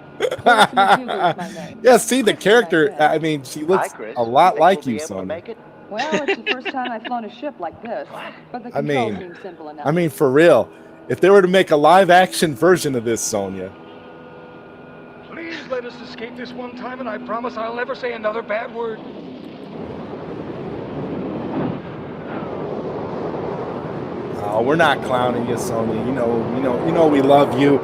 Yeah, see the character. I mean, she looks a lot like you, Sonia. Well, it's the first time I've flown a ship like this, but the controls seem simple enough. I mean, for real. If they were to make a live-action version of this, Sonia. Please let us escape this one time, and I promise I'll never say another bad word. Oh, we're not clowning you, Sonia. You know, we love you.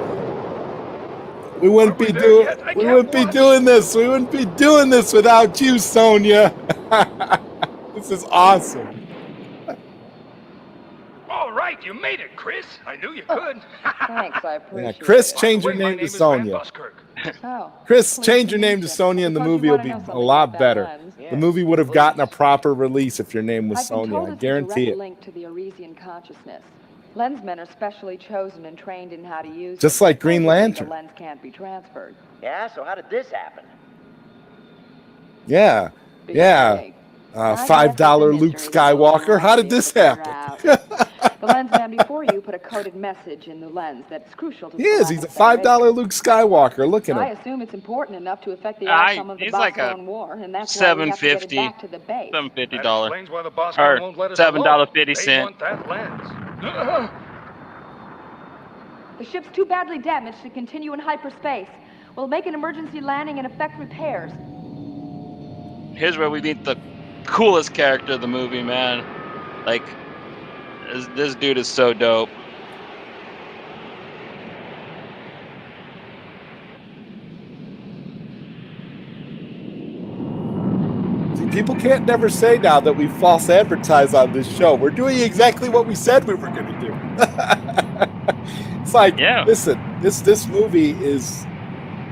We wouldn't be doing this. We wouldn't be doing this without you, Sonia. This is awesome. All right, you made it, Chris. I knew you could. Thanks, I appreciate it. Chris, change your name to Sonia. Chris, change your name to Sonia, and the movie will be a lot better. The movie would have gotten a proper release if your name was Sonia. I guarantee it. Link to the Arisian consciousness. Lensmen are specially chosen and trained in how to use. Just like Green Lantern. The lens can't be transferred. Yeah. So how did this happen? Yeah. $5 Luke Skywalker. How did this happen? The lensman before you put a coded message in the lens that's crucial to. He's a $5 Luke Skywalker. Look at him. I assume it's important enough to affect the outcome of the Boston War, and that's why we have to get it back to the base. $750. Explains why the boss Or won't let us $7.50. They want that lens. The ship's too badly damaged to continue in hyperspace. We'll make an emergency landing and effect repairs. Here's where we meet the coolest character of the movie, man. Like, this dude is so dope. See, people can't never say now that we false advertise on this show. We're doing exactly what we said we were going to do. It's like, listen, this movie is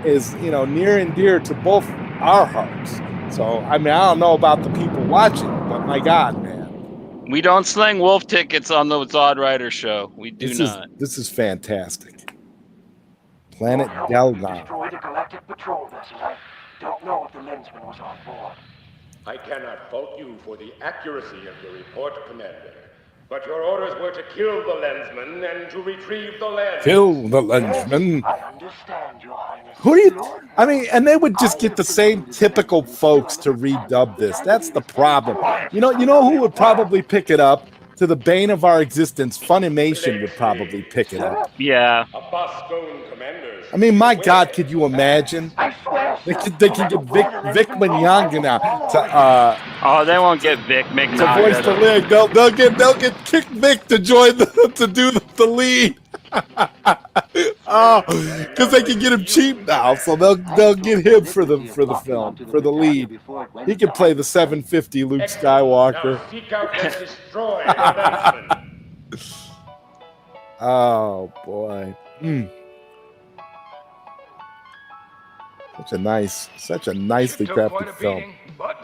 near and dear to both our hearts. So, I mean, I don't know about the people watching, but my God, man. We don't sling wolf tickets on the ZodWriter show. We do not. This is fantastic. Planet Delgon. Destroyed a galactic patrol vessel. I don't know if the Lensman was on board. I cannot fault you for the accuracy of your report, Commander. But your orders were to kill the Lensman and to retrieve the lens. Kill the Lensman. Yes, I understand, Your Highness. Who do you... I mean, and they would just get the same typical folks to redub this. That's the problem. You know who would probably pick it up? To the bane of our existence, Funimation would probably pick it up. Yeah. A Boscone commander. I mean, my God, could you imagine? They could get Vic Mignogna to oh, they won't get Vic Mignogna to voice the lead. They'll get Kick Vic to join to do the lead. Oh, because they can get him cheap now, so they'll get him for the film, for the lead. He can play the 750 Luke Skywalker. Now seek out and destroy the Lensman. Oh boy. Such a nicely crafted film.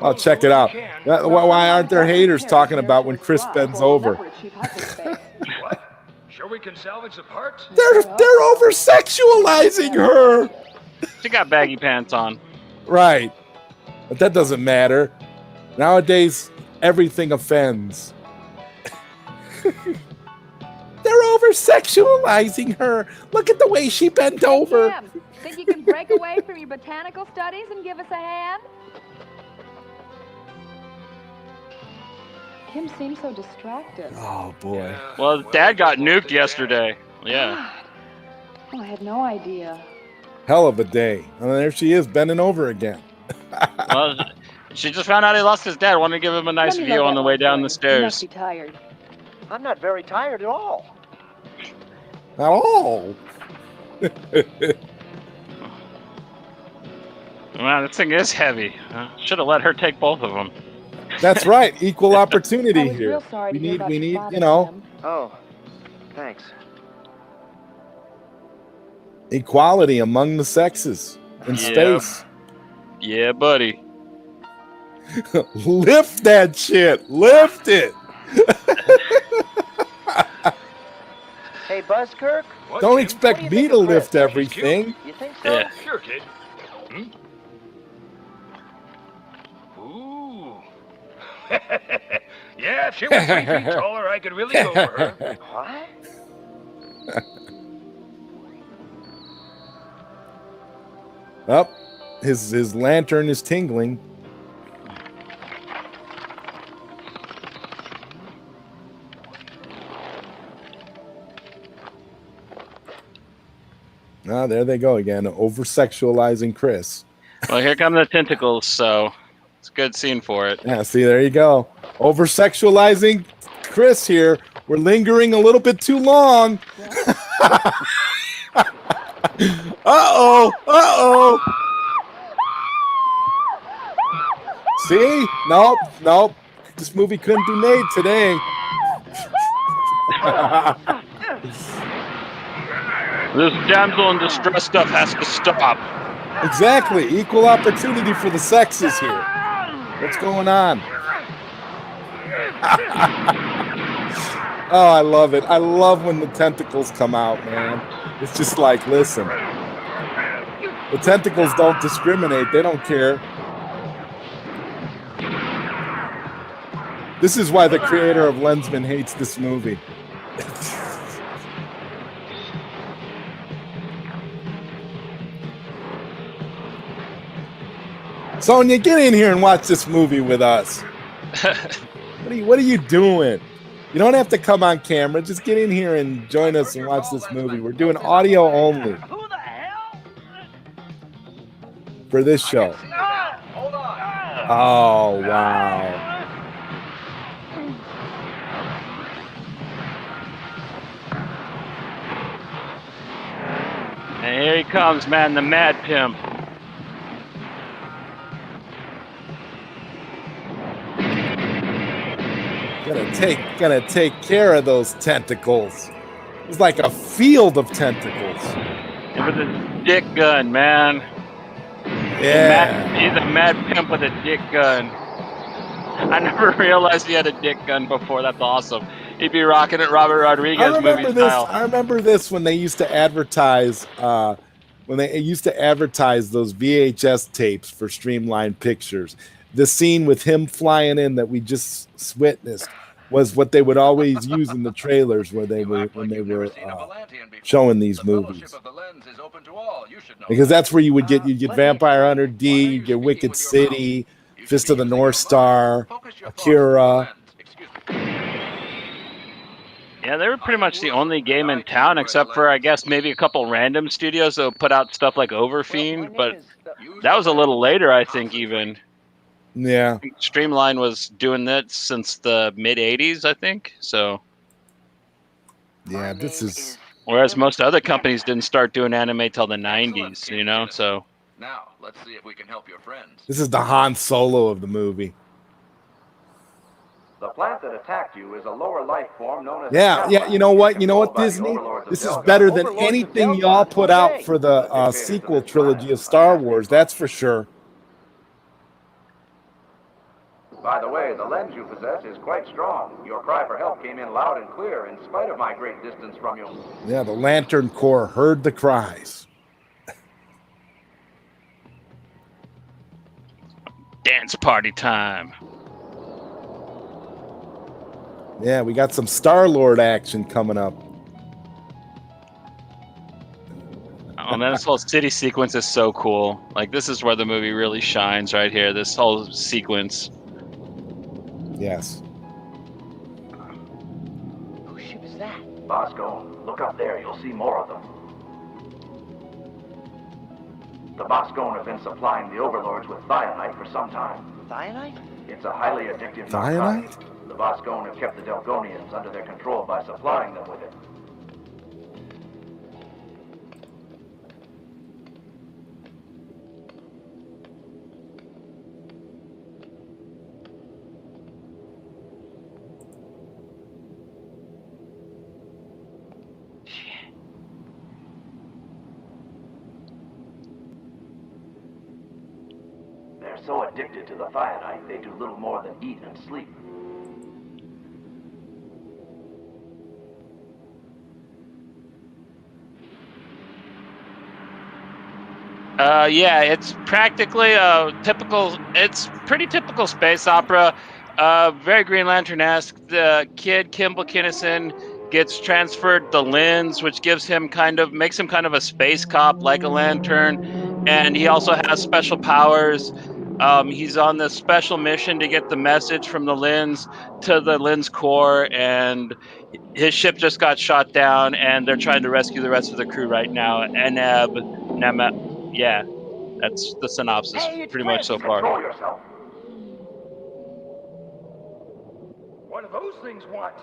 Oh, check it out. Why aren't there haters talking about when Chris bends over? What? Sure we can salvage the parts? They're over sexualizing her. She got baggy pants on. Right. But that doesn't matter. Nowadays, everything offends. They're over sexualizing her. Look at the way she bent over. Kim, think you can break away from your botanical studies and give us a hand? Kim seems so distracted. Oh boy. Well, Dad got nuked yesterday. Yeah. Oh, I had no idea. Hell of a day. And there she is, bending over again. Well, she just found out he lost his dad. Wanted to give him a nice view on the way down the stairs. You must be tired. I'm not very tired at all. At all. Wow, this thing is heavy. Should have let her take both of them. That's right. Equal opportunity here. Real sorry We to hear need, about you know. Oh, thanks. Equality among the sexes in space. Yeah, buddy. Lift that shit. Lift it. Hey, Buzzkirk. What, Don't Jim? expect What do you me think to of Chris? lift everything. You think so? Yeah. Sure, kid. Ooh. Yeah, if she was 3 feet taller, I could really go for her. What? Up, his lantern is tingling. Ah, there they go again, over-sexualizing Chris. Well, here come the tentacles, so it's a good scene for it. Yeah, see, there you go. Over-sexualizing Chris here. We're lingering a little bit too long. Uh-oh, uh-oh. See? Nope. This movie couldn't be made today. This damsel in distress stuff has to stop. Exactly. Equal opportunity for the sexes here. What's going on? Oh, I love it. I love when the tentacles come out, man. It's just like, listen. The tentacles don't discriminate. They don't care. This is why the creator of Lensman hates this movie. Sonia, get in here and watch this movie with us. What are you doing? You don't have to come on camera. Just get in here and join us and watch this movie. We're doing audio only Who the hell? for this show. Hold on. Oh, wow. And here he comes, man, the mad pimp. Gonna take care of those tentacles. It's like a field of tentacles. And with his dick gun, man. Yeah. He's a mad pimp with a dick gun. I never realized he had a dick gun before. That's awesome. He'd be rocking it Robert Rodriguez movie style. I remember this when they used to advertise those VHS tapes for Streamline Pictures. The scene with him flying in that we just witnessed was what they would always use in the trailers when they were showing these movies. Because that's where you'd get Vampire Hunter D, you'd get Wicked City, Fist of the North Star, Akira. Yeah, they were pretty much the only game in town, except for, I guess, maybe a couple random studios that would put out stuff like Overfiend, but that was a little later, I think, even. Yeah. Streamline was doing that since the mid-'80s, I think, so. Yeah, this is... Whereas most other companies didn't start doing anime till the 90s, you know, so. Now, let's see if we can help your friends. This is the Han Solo of the movie. The plant that attacked you is a lower life form known as... Yeah, you know what, Disney? This is better than anything y'all put out for the sequel trilogy of Star Wars, that's for sure. By the way, the lens you possess is quite strong. Your cry for help came in loud and clear in spite of my great distance from you. Yeah, the Lantern Corps heard the cries. Dance party time. Yeah, we got some Star-Lord action coming up. Oh man, this whole city sequence is so cool. Like, this is where the movie really shines right here, this whole sequence. Yes. Whose ship is that? Bosco, look up there. You'll see more of them. The Boscone have been supplying the overlords with thionite for some time. Thionite? It's a highly addictive Thionite? narcotic. The Boscone have kept the Delgonians under their control by supplying them with it. They're so addicted to the thionite, they do little more than eat and sleep. Yeah, it's practically it's pretty typical space opera. Very Green Lantern-esque. The kid, Kimball Kinnison, gets transferred the lens, which makes him kind of a space cop like a Lantern. And he also has special powers. He's on this special mission to get the message from the lens to the lens core, and his ship just got shot down, and they're trying to rescue the rest of the crew right now. Yeah, that's the synopsis pretty much so far. Control yourself. What do those things want?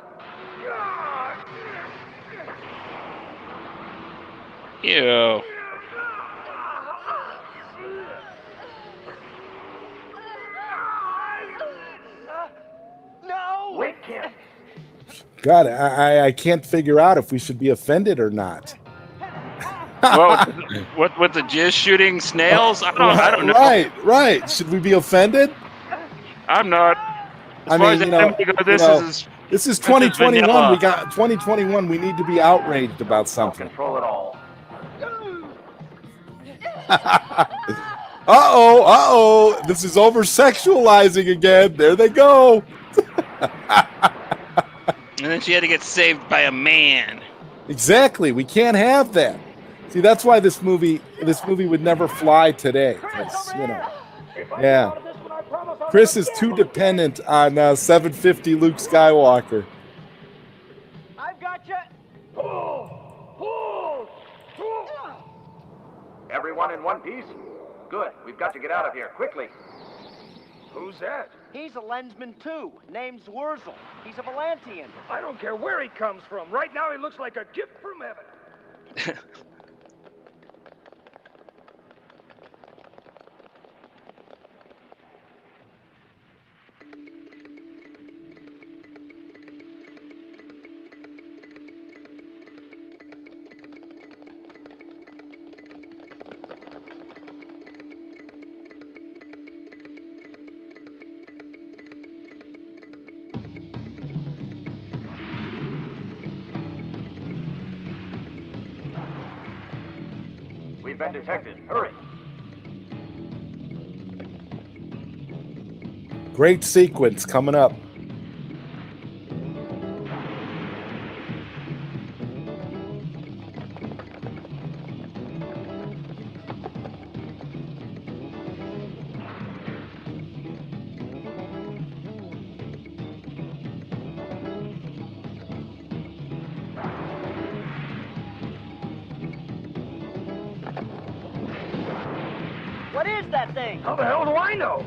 Ew. No! Wait, Kim. God, I can't figure out if we should be offended or not. Well, with the jizz shooting snails, I don't know. Right. Should we be offended? I'm not. I mean, this is 2021. vanilla. We got 2021. We need to be outraged about something. Control it all. Uh-oh. This is over-sexualizing again. There they go. And then she had to get saved by a man. Exactly. We can't have that. See, that's why this movie would never fly today. Yeah. Chris is too dependent on 750 Luke Skywalker. I've got you. Everyone in one piece? Good. We've got to get out of here, quickly. Who's that? He's a Lensman too. Name's Wurzel. He's a Volantian. I don't care where he comes from. Right now he looks like a gift from heaven. We've been detected. Hurry. Great sequence coming up. What is that thing? How the hell do I know?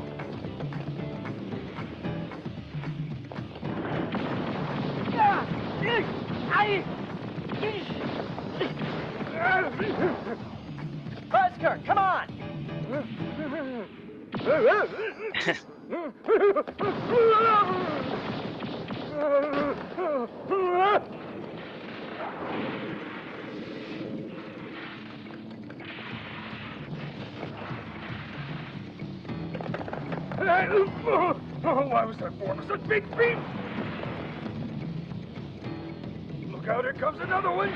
Buzzker, come on! Why was that form such big feet? Look out, here comes another one.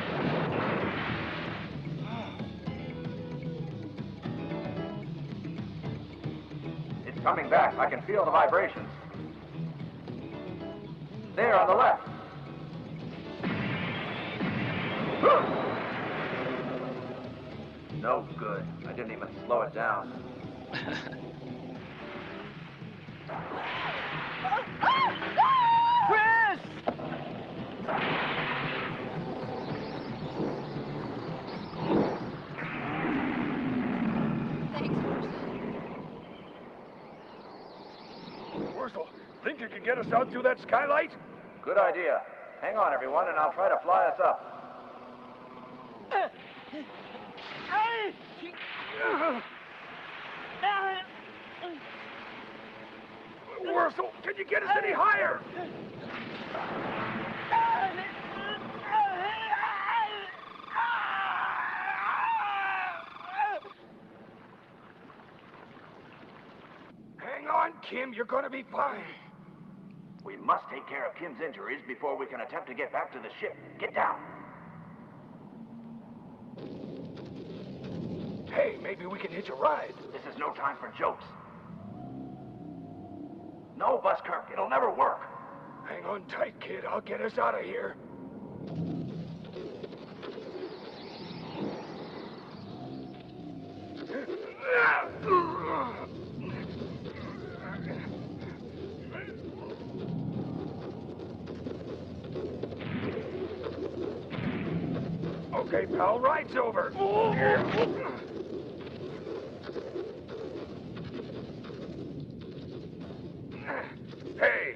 It's coming back. I can feel the vibrations. There, on the left. No good. I didn't even slow it down. Chris! Wurzel, think you can get us out through that skylight? Good idea. Hang on, everyone, and I'll try to fly us up. Wurzel, can you get us any higher? Kim. You're gonna be fine. We must take care of Kim's injuries before we can attempt to get back to the ship. Get down. Hey, maybe we can hitch a ride. This is no time for jokes. No, Buskirk, it'll never work. Hang on tight, kid. I'll get us out of here. Okay, pal, ride's over. Hey!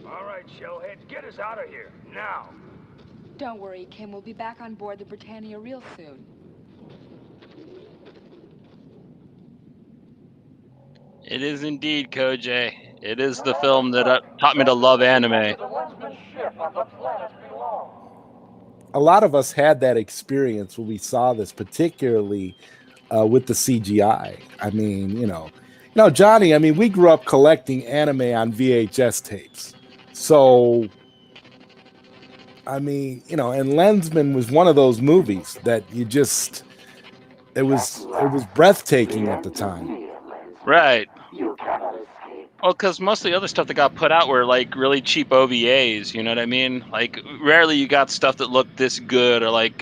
All right, shellheads, get us out of here, now. Don't worry, Kim. We'll be back on board the Britannia real soon. It is indeed, Koj. It is the film that taught me to love anime. The Lensman ship on the planet below. A lot of us had that experience when we saw this, particularly with the CGI. I mean, Johnny, I mean, we grew up collecting anime on VHS tapes. So, I mean, and Lensman was one of those movies that it was breathtaking at the time. Right. You cannot escape. Well, because most of the other stuff that got put out were like really cheap OVAs, you know what I mean? Like rarely you got stuff that looked this good, or like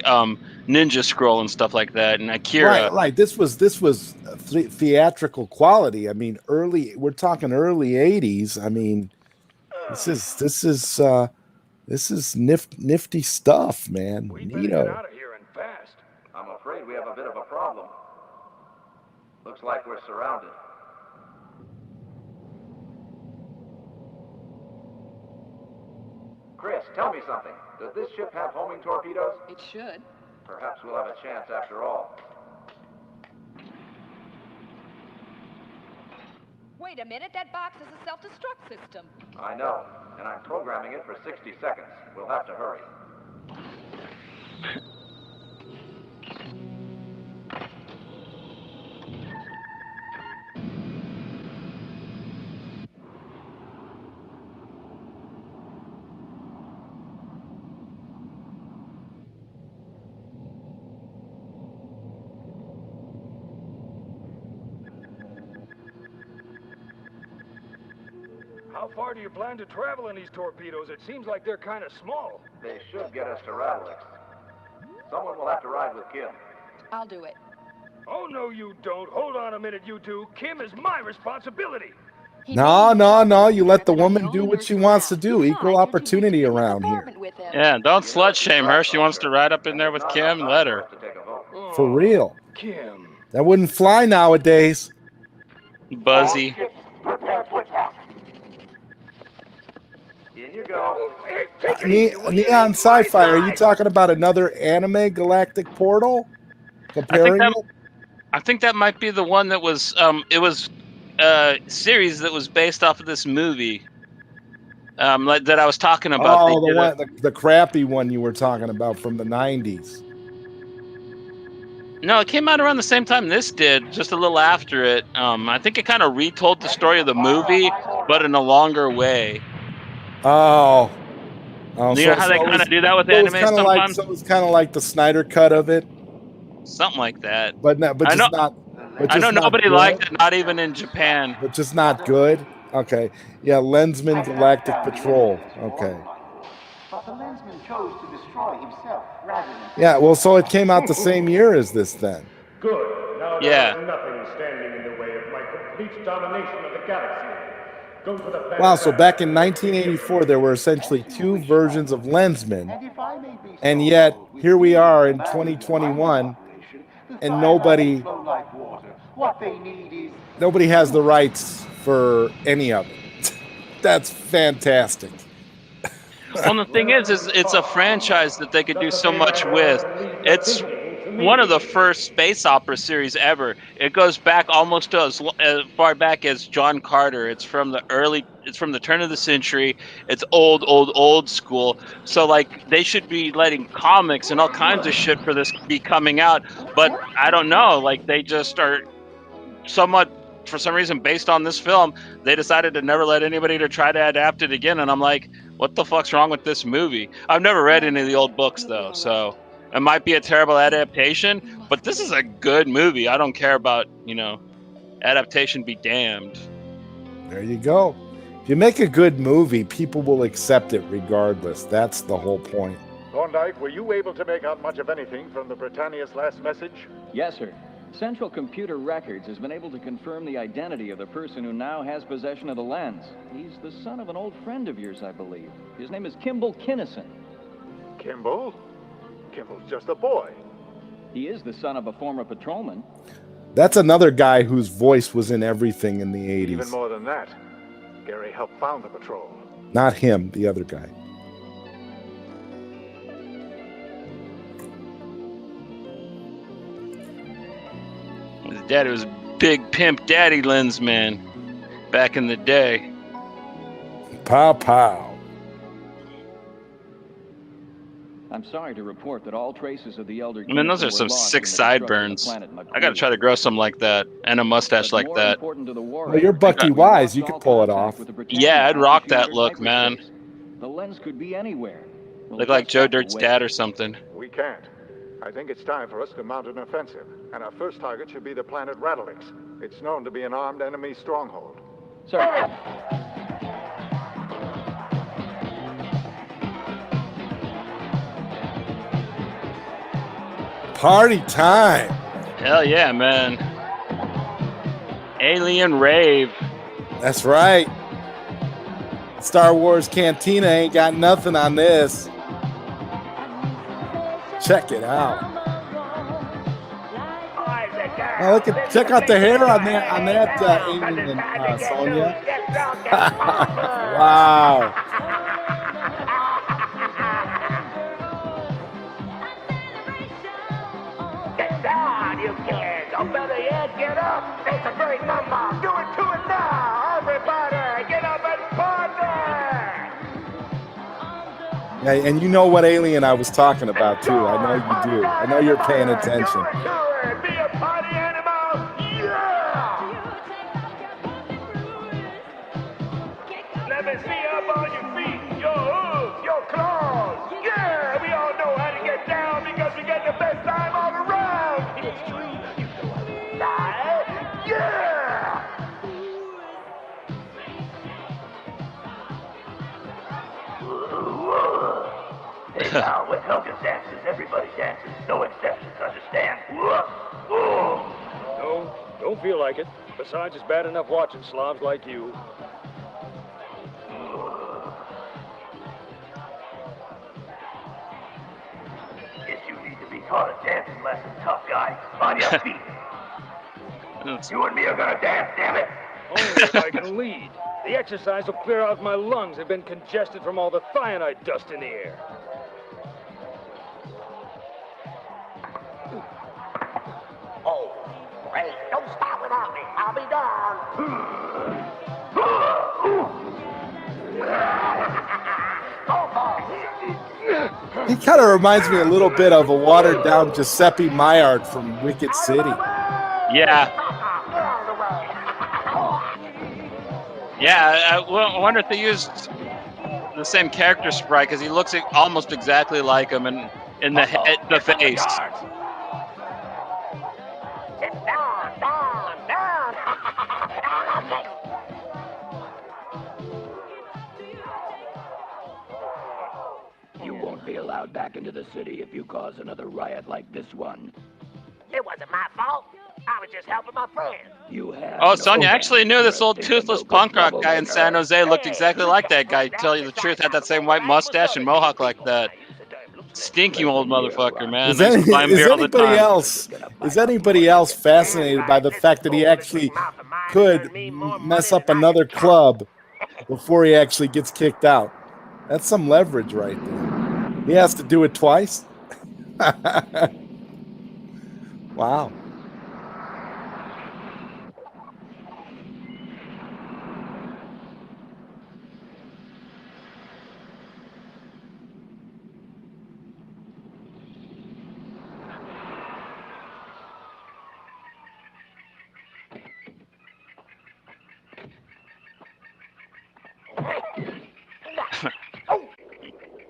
Ninja Scroll and stuff like that, and Akira. Right. This was theatrical quality. I mean, we're talking early 80s. I mean, this is nifty stuff, man. We better get out of here and fast. I'm afraid we have a bit of a problem. Looks like we're surrounded. Chris, tell me something. Does this ship have homing torpedoes? It should. Perhaps we'll have a chance after all. Wait a minute. That box is a self-destruct system. I know, and I'm programming it for 60 seconds. We'll have to hurry. How far do you plan to travel in these torpedoes? It seems like they're kind of small. They should get us to Radlix. Someone will have to ride with Kim. I'll do it. Oh, no, you don't. Hold on a minute, you two. Kim is my responsibility. No. You let the woman do what she wants to do. Equal opportunity around here. Yeah, don't slut shame her. She wants to ride up in there with Kim. Let her. For real. Kim. That wouldn't fly nowadays. Buzzy. Prepare to attack. In you go. Neon Sci-Fi, are you talking about another anime galactic portal? Comparing it? I think that might be the one that was it was a series that was based off of this movie. Like that I was talking about. Oh, the crappy one you were talking about from the 90s. No, it came out around the same time this did, just a little after it. I think it kind of retold the story of the movie, but in a longer way. Oh, you know how they kind of do that with anime sometimes? So it's kind of like the Snyder cut of it. Something like that. But I know nobody liked it, not even in Japan. But just not good? Okay. Yeah, Lensman Galactic Patrol. Okay. But the Lensman chose to destroy himself rather than... Yeah, well, so it came out the same year as this then. Good. Now there's nothing standing in the way of my complete domination of the galaxy. Go for the Wow, so back in 1984, there were essentially two versions of Lensman. And yet, here we are in 2021, and nobody has the rights for any of it. That's fantastic. Well, the thing is it's a franchise that they could do so much with. It's one of the first space opera series ever. It goes back almost to as far back as John Carter. It's from the turn of the century. It's old school. So like they should be letting comics and all kinds of shit for this be coming out. But I don't know. Like they just are somewhat, for some reason, based on this film, they decided to never let anybody to try to adapt it again. And I'm like, what the fuck's wrong with this movie? I've never read any of the old books though, so it might be a terrible adaptation, but this is a good movie. I don't care about, adaptation be damned. There you go. If you make a good movie, people will accept it regardless. That's the whole point. Thorndyke, were you able to make out much of anything from the Britannia's last message? Yes, sir. Central Computer Records has been able to confirm the identity of the person who now has possession of the lens. He's the son of an old friend of yours, I believe. His name is Kimball Kinnison. Kimball? Kimball's just a boy. He is the son of a former patrolman. That's another guy whose voice was in everything in the 80s. Even more than that, Gary helped found the patrol. Not him, the other guy. His daddy was big pimp daddy Lensman back in the day. Pow pow. I'm sorry to report that all traces of the elder. I mean, those are some sick sideburns. I gotta try to grow some like that and a mustache like that. Well, you're Bucky Wise. You can pull it off. Yeah, I'd rock that look, man. The lens could be anywhere. Look like Joe Dirt's dad or something. We can't. I think it's time for us to mount an offensive, and our first target should be the planet Radalix. It's known to be an armed enemy stronghold. Sir. Party time. Hell yeah, man. Alien rave. That's right. Star Wars Cantina ain't got nothing on this. Check it out. Oh, check out the hair on that alien, Sonya. Wow. Get down, you kids. Or better yet, get up. It's a great number. Do it to it now. Everybody, get up and party. Yeah, and you know what alien I was talking about, too. I know you do. I know you're paying attention. Be a party animal. Yeah. Let me see up on your feet, your hooves, your claws. Yeah, we all know how to get down because we get the best time all around. It's true. You know how to lie. Yeah. Hey, now, with Helga's dances, everybody dances. No exceptions, understand? No, don't feel like it. Besides, it's bad enough watching slobs like you. Guess you need to be taught a dancing lesson, tough guy. On your feet. You and me are gonna dance, damn it. Only if I can lead. The exercise will clear out my lungs. They've been congested from all the cyanide dust in the air. Oh, great. Don't stop without me. I'll be down. He kind of reminds me a little bit of a watered-down Giuseppe Maillard from Wicked City. Yeah. Yeah, I wonder if they used the same character sprite, because he looks almost exactly like him in the face. You won't be allowed back into the city if you cause another riot like this one. It wasn't my fault. I was just helping my friend. You have. Oh, Sonya actually knew this old toothless punk rock guy in San Jose looked exactly like that guy. To tell you the truth, had that same white mustache and mohawk like that. Stinky old motherfucker, man. Is anybody else fascinated by the fact that he actually could mess up another club before he actually gets kicked out? That's some leverage right there. He has to do it twice. Wow.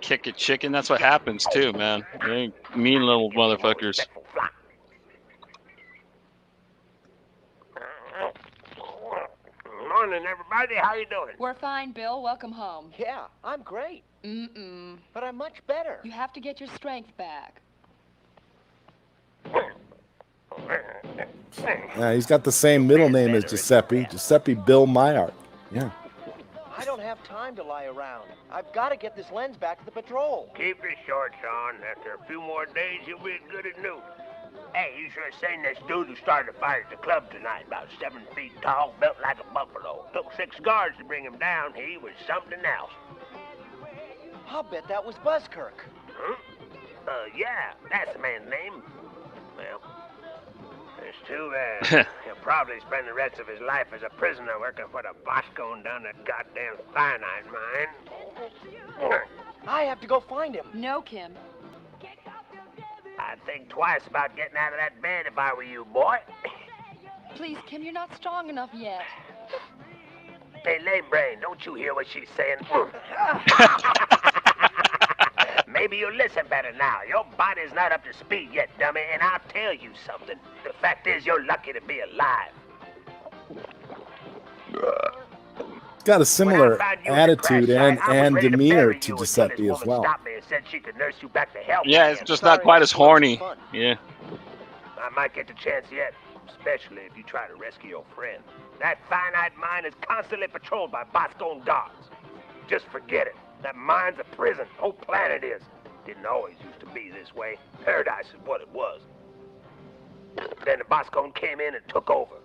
Kick a chicken. That's what happens too, man. They mean little motherfuckers. Morning, everybody. How you doing? We're fine, Bill. Welcome home. Yeah, I'm great. Mm-mm. But I'm much better. You have to get your strength back. Yeah, he's got the same middle name as Giuseppe. Giuseppe Bill Myart. Yeah. I don't have time to lie around. I've got to get this lens back to the patrol. Keep it short, Sean. After a few more days, you'll be as good as new. Hey, you should have seen this dude who started a fire at the club tonight. About 7 feet tall, built like a buffalo. Took 6 guards to bring him down. He was something else. I'll bet that was Buzzkirk. Huh? Yeah, that's the man's name. Well, it's too bad. He'll probably spend the rest of his life as a prisoner working for the Boscone down the goddamn cyanide mine. I have to go find him. No, Kim. I'd think twice about getting out of that bed if I were you, boy. Please, Kim, you're not strong enough yet. Hey, lame brain, don't you hear what she's saying? Maybe you'll listen better now. Your body's not up to speed yet, dummy, and I'll tell you something. The fact is, you're lucky to be alive. Got a similar attitude and demeanor to Giuseppe as well. Yeah, it's just not quite as horny. Yeah. I might get the chance yet, especially if you try to rescue your friend. That finite mine is constantly patrolled by Boscone guards. Just forget it. That mine's a prison. Whole planet is. Didn't always used to be this way. Paradise is what it was. Then the Boscone came in and took over.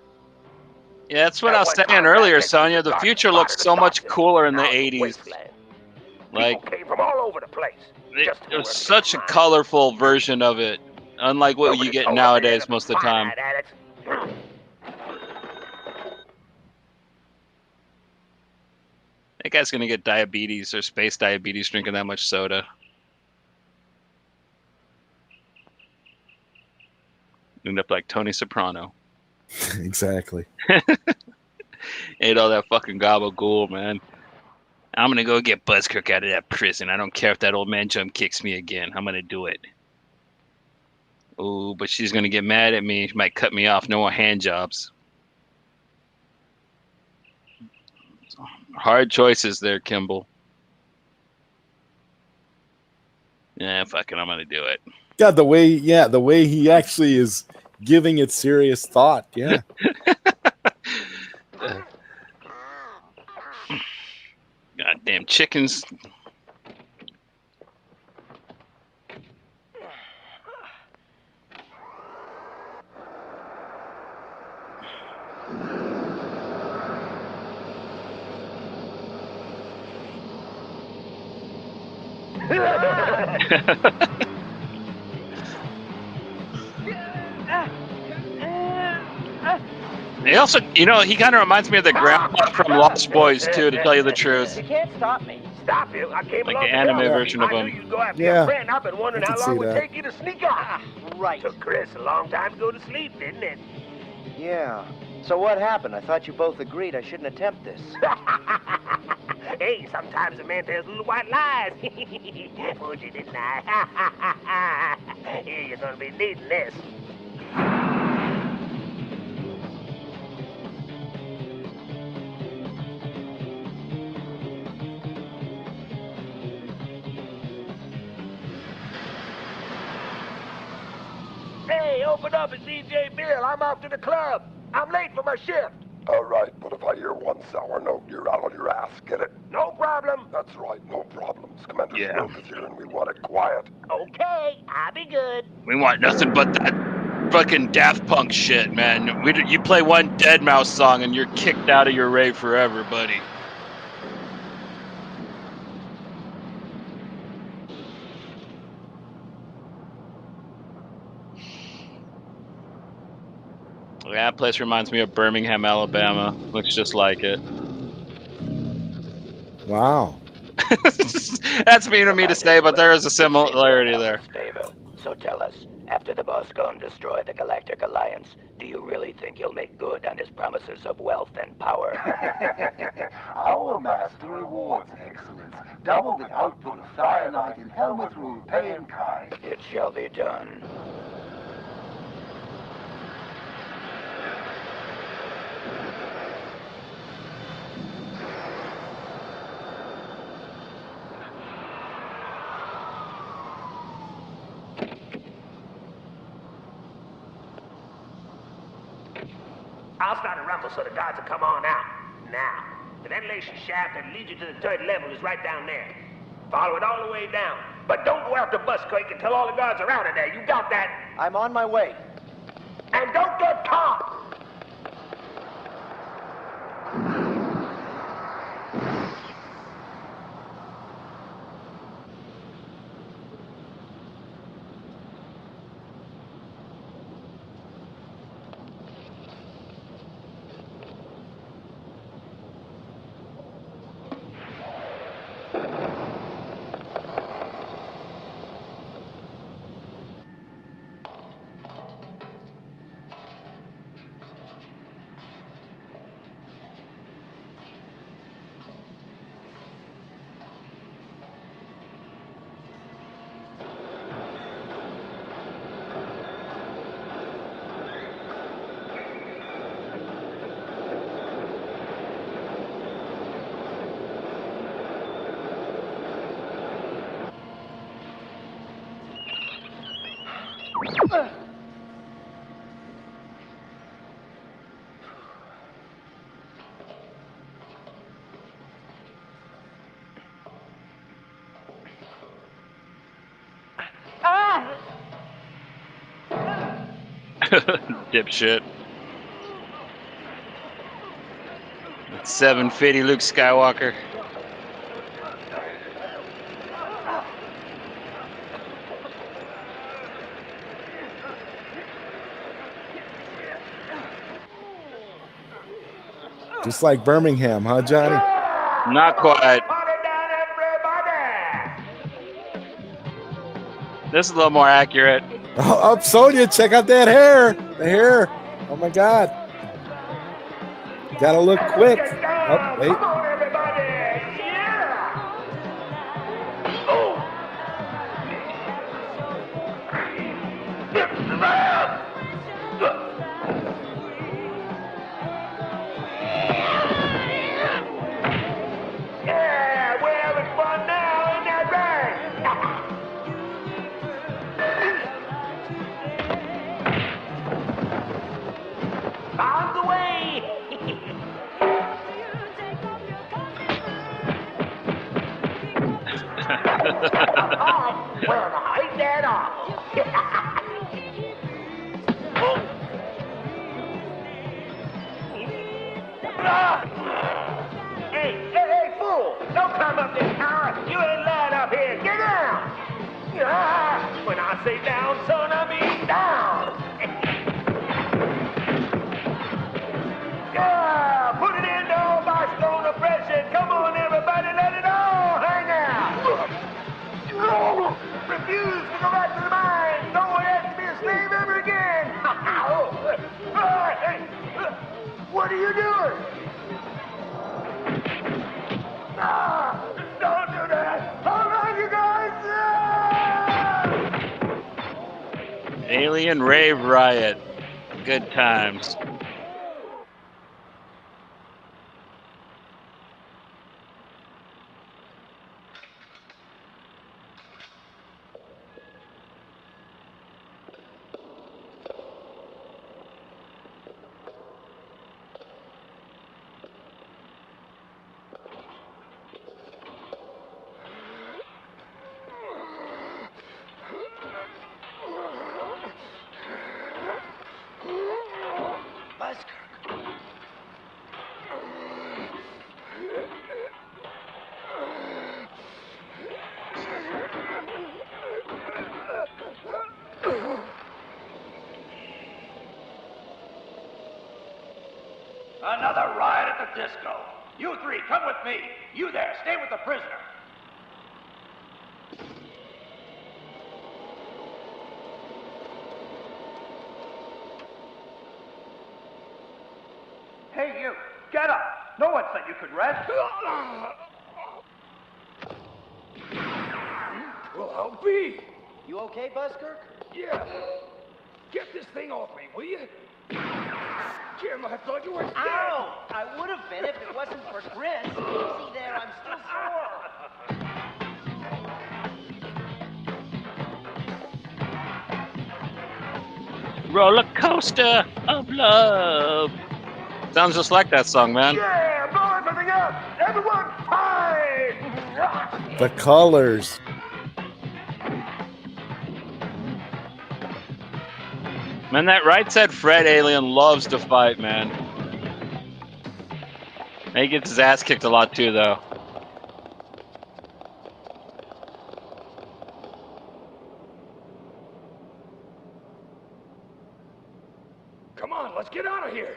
Yeah, that's what I was saying earlier, Sonia. The future looks so much cooler in the 80s. Like, came from all over the place. It was such a colorful version of it, unlike what you get nowadays most of the time. That guy's gonna get diabetes or space diabetes drinking that much soda. End up like Tony Soprano. Exactly. Ate all that fucking gabagool, man. I'm gonna go get Buzzkirk out of that prison. I don't care if that old man jump kicks me again. I'm gonna do it. Ooh, but she's gonna get mad at me. She might cut me off. No more hand jobs. Hard choices there, Kimball. Yeah, fuck it. I'm gonna do it. Yeah, the way he actually is giving it serious thought. Yeah. Goddamn chickens. He also, he kind of reminds me of the grandpa from Lost Boys, too, to tell you the truth. You can't stop me. Stop you. I came Like along the to anime help. version of I him. knew you'd go after Yeah. your friend. I've been wondering I how can long see it would that. take you to sneak off. Right. Took Chris a long time to go to sleep, didn't it? Yeah. So what happened? I thought you both agreed I shouldn't attempt this. Hey, sometimes a man tells little white lies. Fooled you, didn't I? Here, you're gonna be needing this. Hey, open up, it's DJ Bill. I'm off to the club. I'm late for my shift. All right, but if I hear one sour note, you're out on your ass. Get it? No problem. That's right, no problems. Commander Yeah. Smoke is here, and we want it quiet. Okay, I'll be good. We want nothing but that fucking Daft Punk shit, man. You play one Dead Mouse song and you're kicked out of your rave forever, buddy. Yeah, that place reminds me of Birmingham, Alabama. Looks just like it. Wow. That's mean of me to say, but there is a similarity there. Favor. So tell us, after the boss gone destroy the Galactic Alliance, do you really think he'll make good on his promises of wealth and power? Our master rewards excellence. Double the output of Firelight and Helmet Rule, pay in kind. It shall be done. I'll start a rumble so the guards will come on out. Now, the ventilation shaft that leads you to the third level is right down there. Follow it all the way down. But don't go out the bus quake until all the guards are out of there. You got that? I'm on my way. And don't get caught! Dipshit. It's 750 Luke Skywalker. Just like Birmingham, huh, Johnny? Not quite. This is a little more accurate. Oh, Sonia, check out that hair. The hair. Oh my God. Gotta look quick. Oh, wait. Yeah, we're having fun now, ain't that right? Bombs away! Well, now, ain't that awful? Hey, fool! Don't climb up this tower! You ain't allowed up here! Get down! When I say down, son, I mean down! Yeah! Put it in the old Barcelona oppression! Come on, everybody, let it all hang out! Refuse to go back to the mine! Don't want to be a slave ever again! Hey, what are you doing? Don't do that! Hold on, you guys! Alien Rave Riot. Good times. the disco. You three, come with me. You there, stay with the prisoner. Hey, you, get up. No one said you could rest. Well, I'll be. You okay, Buzzkirk? Yeah. Get this thing off me, will you? Jim, I thought you were dead. Ow! I would have been if it wasn't for Chris. See there, I'm still sore. Roller coaster of love. Sounds just like that song, man. Yeah, blow everything up! Everyone fight! The colors. Man, that right said Fred alien loves to fight, man. And he gets his ass kicked a lot too, though. Come on, let's get out of here.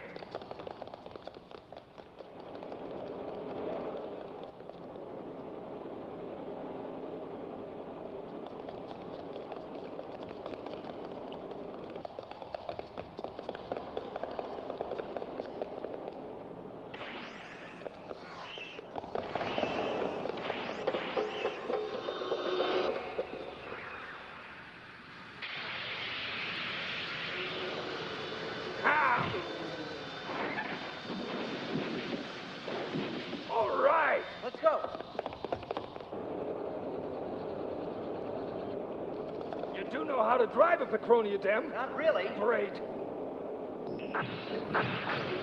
All right. Let's go. You do know how to drive a Petronia Dem? Not really. Great.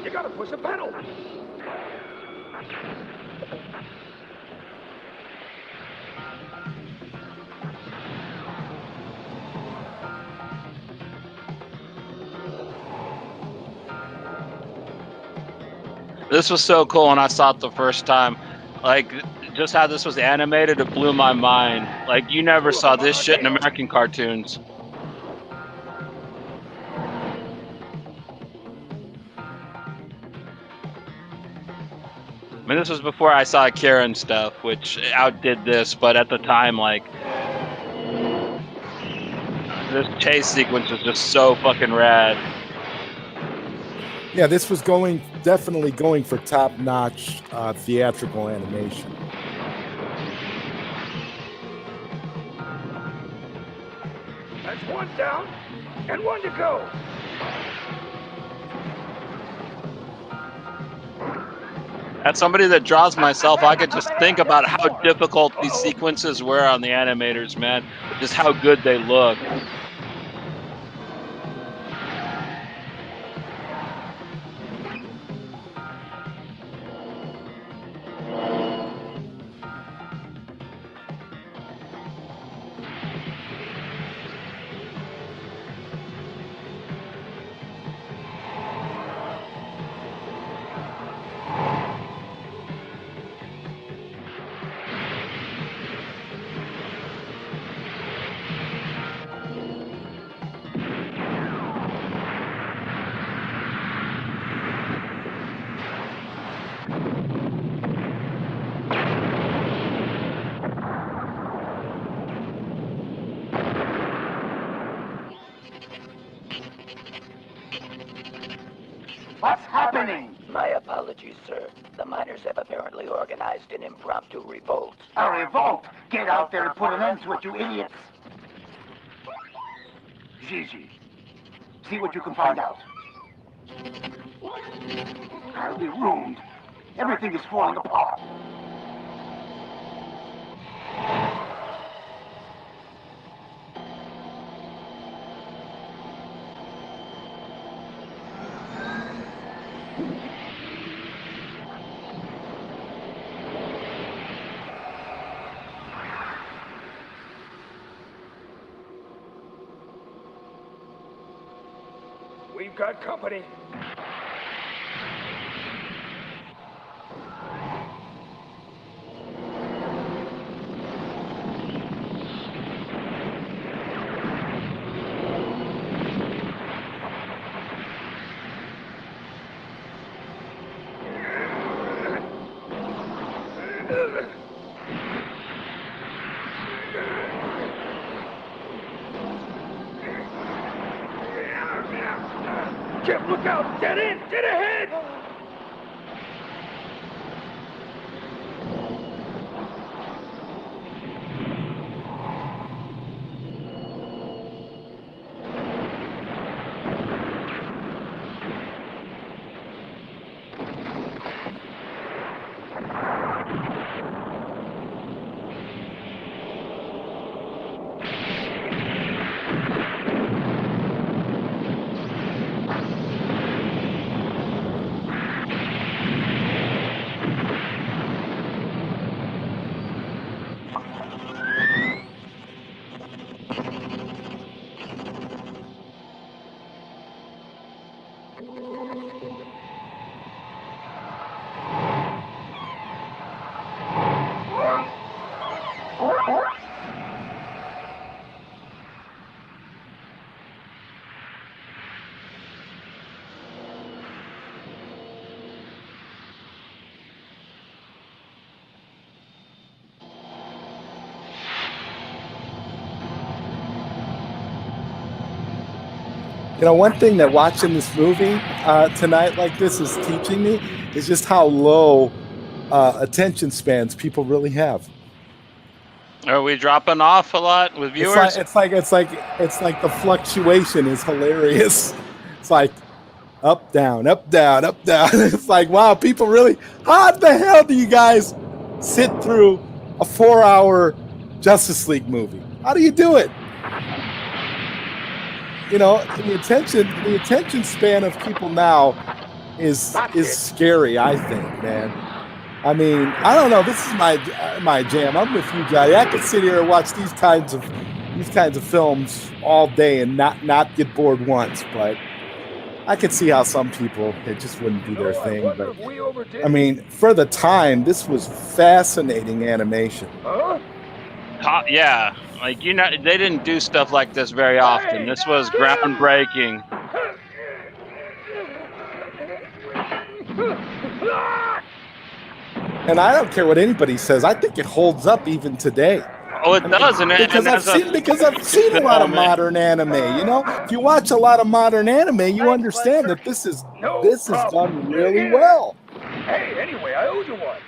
You gotta push a pedal. This was so cool when I saw it the first time. Like, just how this was animated, it blew my mind. Like, you never saw this shit in American cartoons. I mean, this was before I saw Akira and stuff, which outdid this, but at the time, like, this chase sequence was just so fucking rad. Yeah, this was definitely going for top-notch theatrical animation. That's one down and one to go. As somebody that draws myself, I could just think about how difficult these sequences were on the animators, man. Just how good they look. What's happening? My apologies, sir. The miners have apparently organized an impromptu revolt. A revolt? Get out there and put an end to it, you idiots. Gigi, see what you can find out. I'll be ruined. Everything is falling apart. We've got company. Jim, look out! Get in! Get ahead! You know, one thing that watching this movie tonight like this is teaching me is just how low attention spans people really have. Are we dropping off a lot with viewers? It's like the fluctuation is hilarious. It's like up, down, up, down, up, down. It's like, wow, people really, how the hell do you guys sit through a 4-hour Justice League movie? How do you do it? You know, the attention span of people now is scary, I think, man. I mean, I don't know. This is my jam. I'm with you, Johnny. I could sit here and watch these kinds of films all day and not get bored once. But I could see how some people, it just wouldn't be their thing. But I mean, for the time, this was fascinating animation. Yeah, like, you know, they didn't do stuff like this very often. This was groundbreaking. And I don't care what anybody says. I think it holds up even today. Oh, it does, because I've seen a lot of modern anime. You know, if you watch a lot of modern anime, you understand that this is done really well. Hey, anyway, I owe you one.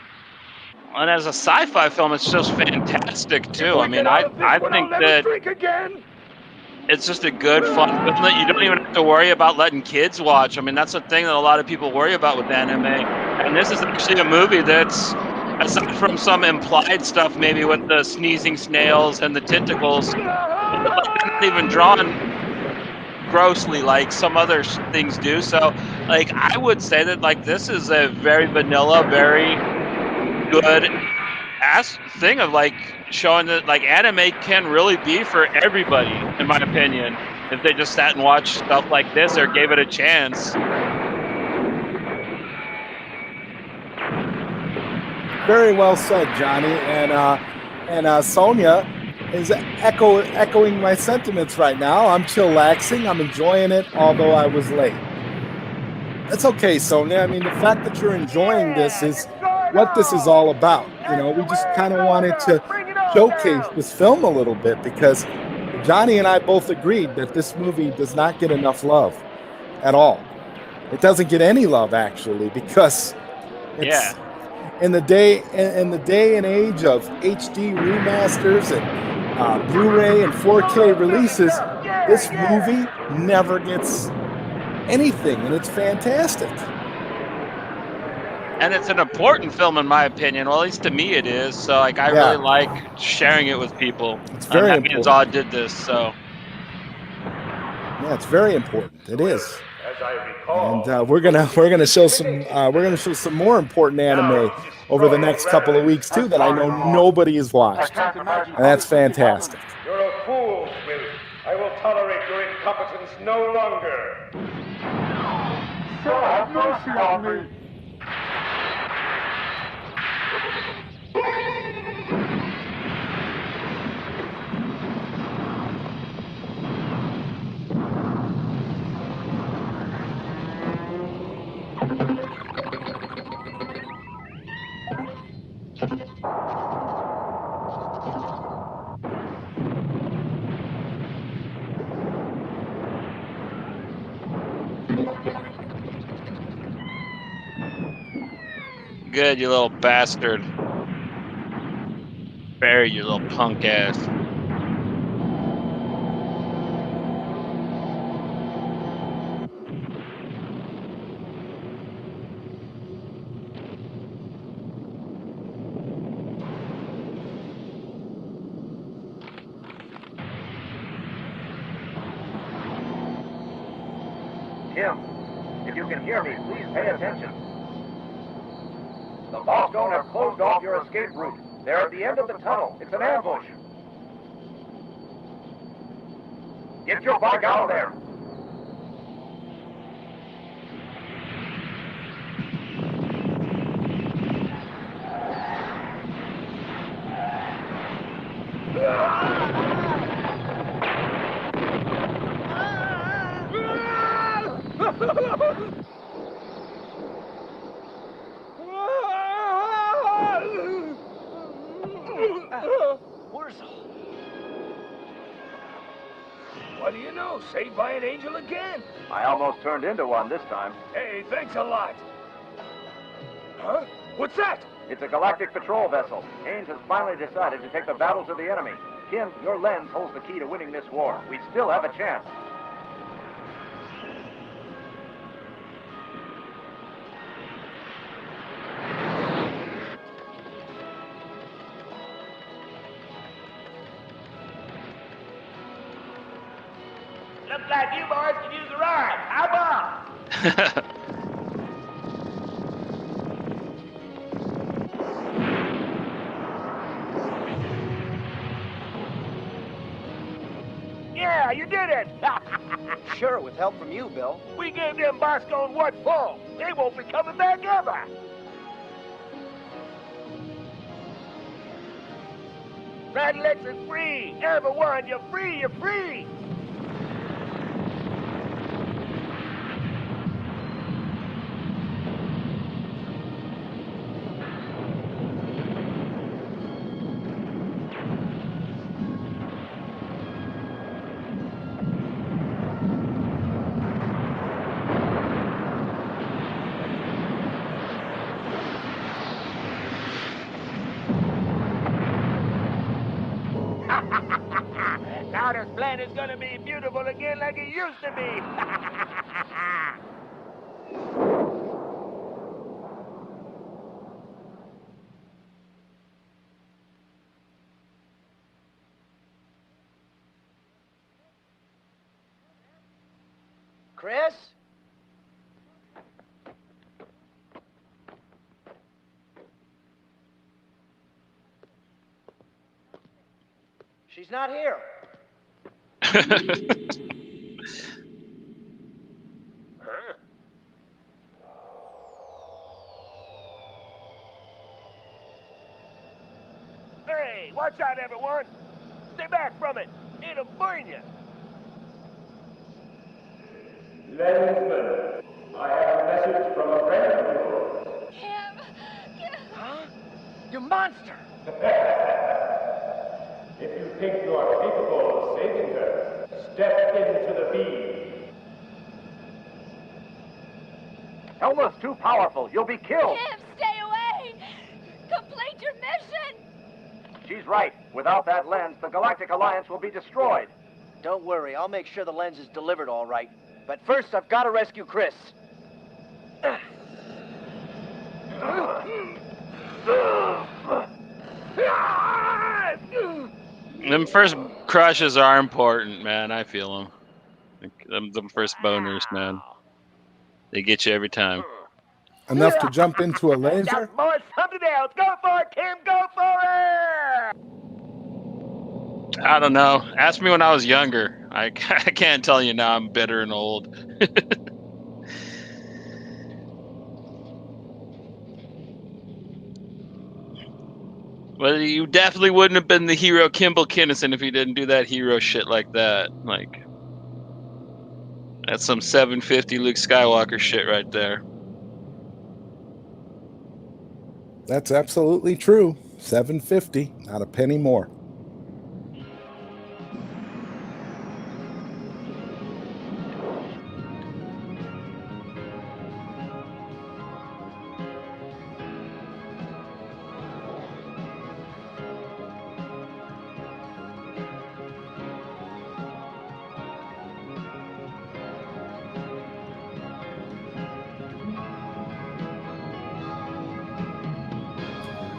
And as a sci-fi film, it's just fantastic too. I mean, I think that it's just a good, fun film that you don't even have to worry about letting kids watch. I mean, that's the thing that a lot of people worry about with anime. And this is actually a movie that's, aside from some implied stuff, maybe with the sneezing snails and the tentacles, not even drawn grossly like some other things do. So, like, I would say that, like, this is a very vanilla, very good thing of, like, showing that, like, anime can really be for everybody, in my opinion, if they just sat and watched stuff like this or gave it a chance. Very well said, Johnny. And Sonia is echoing my sentiments right now. I'm chillaxing. I'm enjoying it, although I was late. That's okay, Sonia. I mean, the fact that you're enjoying this is what this is all about. You know, we just kind of wanted to showcase this film a little bit because Johnny and I both agreed that this movie does not get enough love at all. It doesn't get any love, actually, because it's in the day and age of HD remasters and Blu-ray and 4K releases, this movie never gets anything, and it's fantastic. And it's an important film, in my opinion. Well, at least to me it is. So, like, I really like sharing it with people. It's very I'm happy Zod did this, so. Yeah, it's very important. It is. And we're gonna show some more important anime over the next couple of weeks too that I know nobody has watched, and that's fantastic. You're a fool, Will. I will tolerate your incompetence no longer. Sir, have mercy on me. Thank you. Good, you little bastard. Bury you little punk ass. Tim, if you can hear me, please pay attention. The Boscone have closed off your escape route. They're at the end of the tunnel. It's an ambush. Get your bike out of there. What do you know? Saved by an angel again. I almost turned into one this time. Hey, thanks a lot. Huh? What's that? It's a galactic patrol vessel. Haynes has finally decided to take the battle to the enemy. Kim, your lens holds the key to winning this war. We still have a chance. Looks like you boys can use a ride. How about? Yeah, you did it. Sure, with help from you, Bill. We gave them Boscone what for? They won't be coming back ever. Rattlix is free. Everyone, you're free, you're free. Now this planet's gonna be beautiful again like it used to be. Chris? She's not here. Hey, watch out, everyone. Stay back from it. It'll burn you. Lensman, I have a message from a friend of yours. Huh? You monster! If you think you are capable of saving her, step into the beam. Elma's too powerful. You'll be killed. Kim, stay away! Complete your mission! She's right. Without that lens, the Galactic Alliance will be destroyed. Don't worry, I'll make sure the lens is delivered all right. But first, I've got to rescue Chris. Them first crushes are important, man. I feel them. Them first boners, man. They get you every time. Enough to jump into a laser? That boy's something else. Go for it, Kim. Go for it. I don't know. Ask me when I was younger. I can't tell you now. I'm bitter and old. Well, you definitely wouldn't have been the hero Kimball Kinnison if he didn't do that hero shit like that. Like, that's some 750 Luke Skywalker shit right there. That's absolutely true. 750, not a penny more.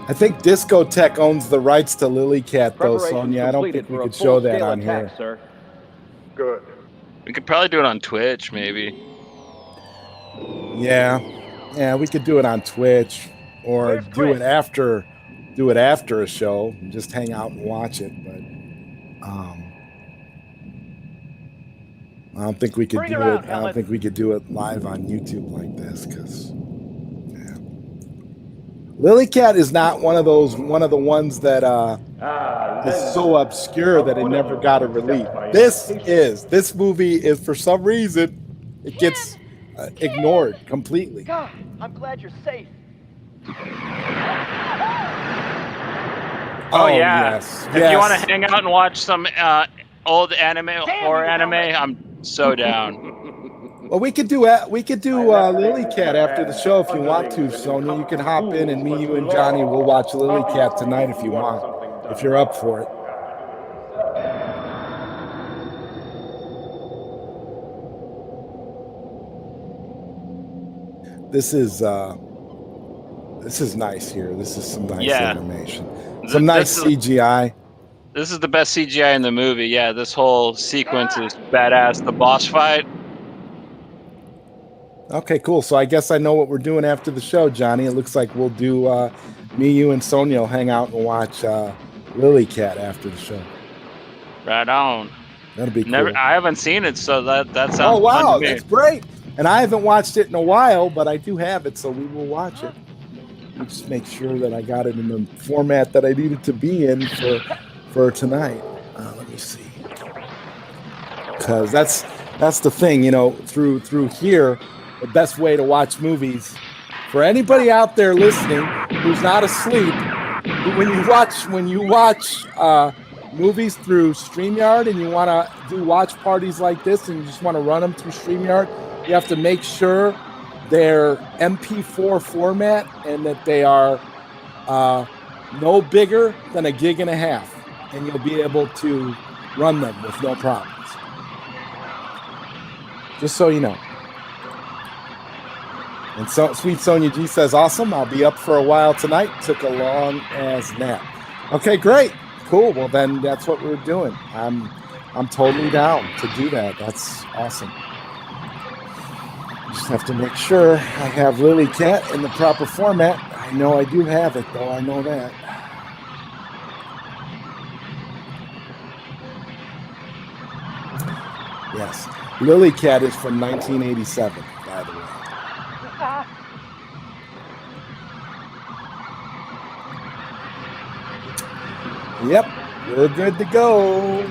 I think Discotech owns the rights to Lily Cat, though, Preparations Sonia. I don't completed think we for a could show that full-scale on attack, here. sir. Good. We could probably do it on Twitch, maybe. Yeah, we could do it on Twitch or do it after a show and just hang out and watch it. But I don't think we could do it. I don't think we could do it live on YouTube like this because Lily Cat is not one of the ones that is so obscure that it never got a release. This movie is, for some reason, it gets ignored completely. God, I'm glad you're safe. Oh yeah. Yes. If you want to hang out and watch some old anime, horror anime, I'm so down. Well, we could do Lily Cat after the show if you want to, Sonia. You can hop in, and me, you, and Johnny will watch Lily Cat tonight if you want, if you're up for it. This is nice here. This is some nice animation. Some nice CGI. This is the best CGI in the movie. Yeah, this whole sequence is badass. The boss fight. Okay, cool. So I guess I know what we're doing after the show, Johnny. It looks like we'll do me, you, and Sonia will hang out and watch Lily Cat after the show. Right on. That'll be cool. I haven't seen it, so that sounds Oh wow, fun to me. that's great. And I haven't watched it in a while, but I do have it, so we will watch it. Let me just make sure that I got it in the format that I needed to be in for tonight. Let me see, because that's the thing, through here. The best way to watch movies for anybody out there listening who's not asleep, when you watch movies through StreamYard and you want to do watch parties like this and you just want to run them through StreamYard, you have to make sure they're MP4 format and that they are no bigger than 1.5 gigs, and you'll be able to run them with no problems. Just so you know. And so Sweet Sonia G says, awesome, I'll be up for a while tonight. Took a long ass nap. Okay, great. Cool. Well, then that's what we're doing. I'm totally down to do that. That's awesome. Just have to make sure I have Lily Cat in the proper format. I know I do have it, though. I know that. Yes. Lily Cat is from 1987, by the way. Yep, we're good to go.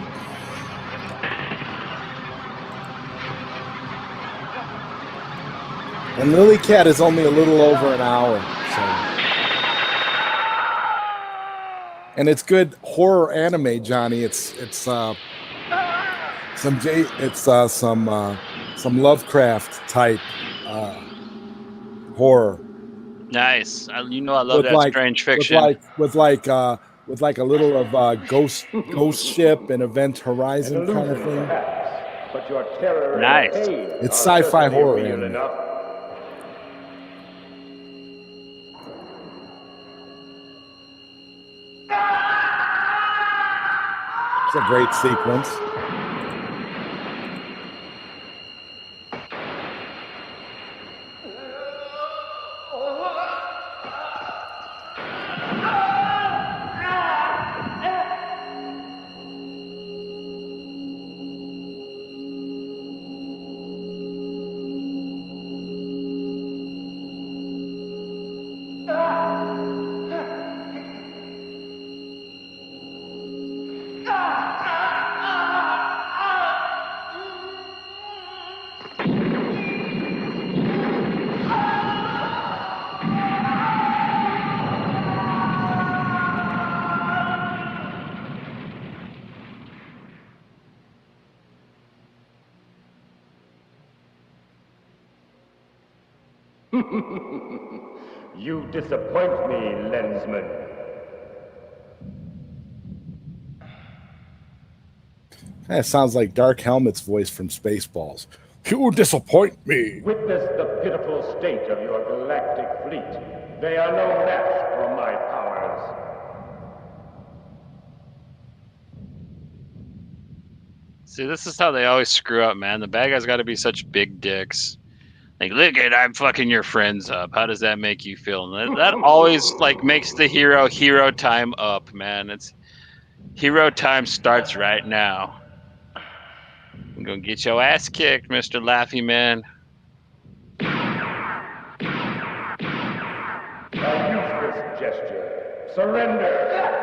And Lily Cat is only a little over an hour. So. And it's good horror anime, Johnny. It's some Lovecraft type horror. Nice. I love that strange fiction. With like a little of Ghost Ship and Event Horizon kind of thing. But your terror nice. And pain it's sci-fi horror. It's a great sequence. You disappoint me, Lensman. That sounds like Dark Helmet's voice from Spaceballs. You disappoint me. Witness the pitiful state of your galactic fleet. They are no match for my powers. See, this is how they always screw up, man. The bad guys got to be such big dicks. Like, look at, I'm fucking your friends up. How does that make you feel? And that always like makes the hero time up, man. It's hero time starts right now. I'm gonna get your ass kicked, Mr. Laffy Man. A useless gesture. Surrender.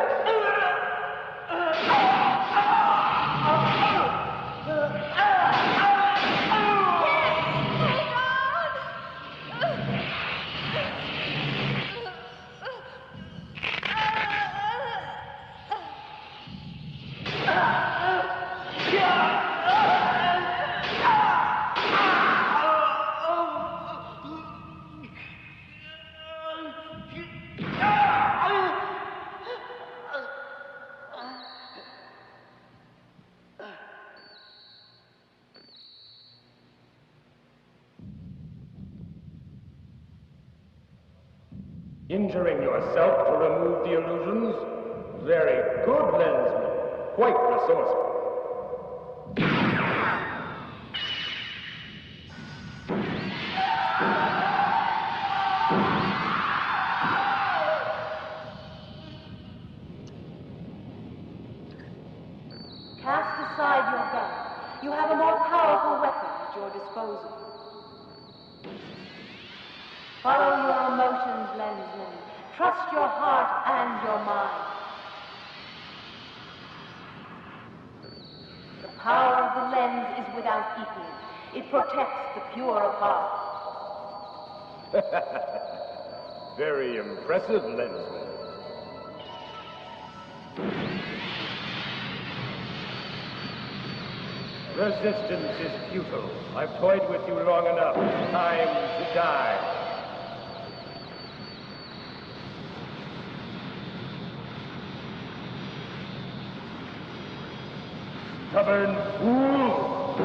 Injuring yourself to remove the illusions? Very good, Lensman. Quite resourceful. Cast aside your gun. You have a more powerful weapon at your disposal. Follow your emotions, Lensman. Trust your heart and your mind. The power of the lens is without equal. It protects the pure of heart. Very impressive, Lensman. Resistance is futile. I've toyed with you long enough. Time to die. Stubborn fool!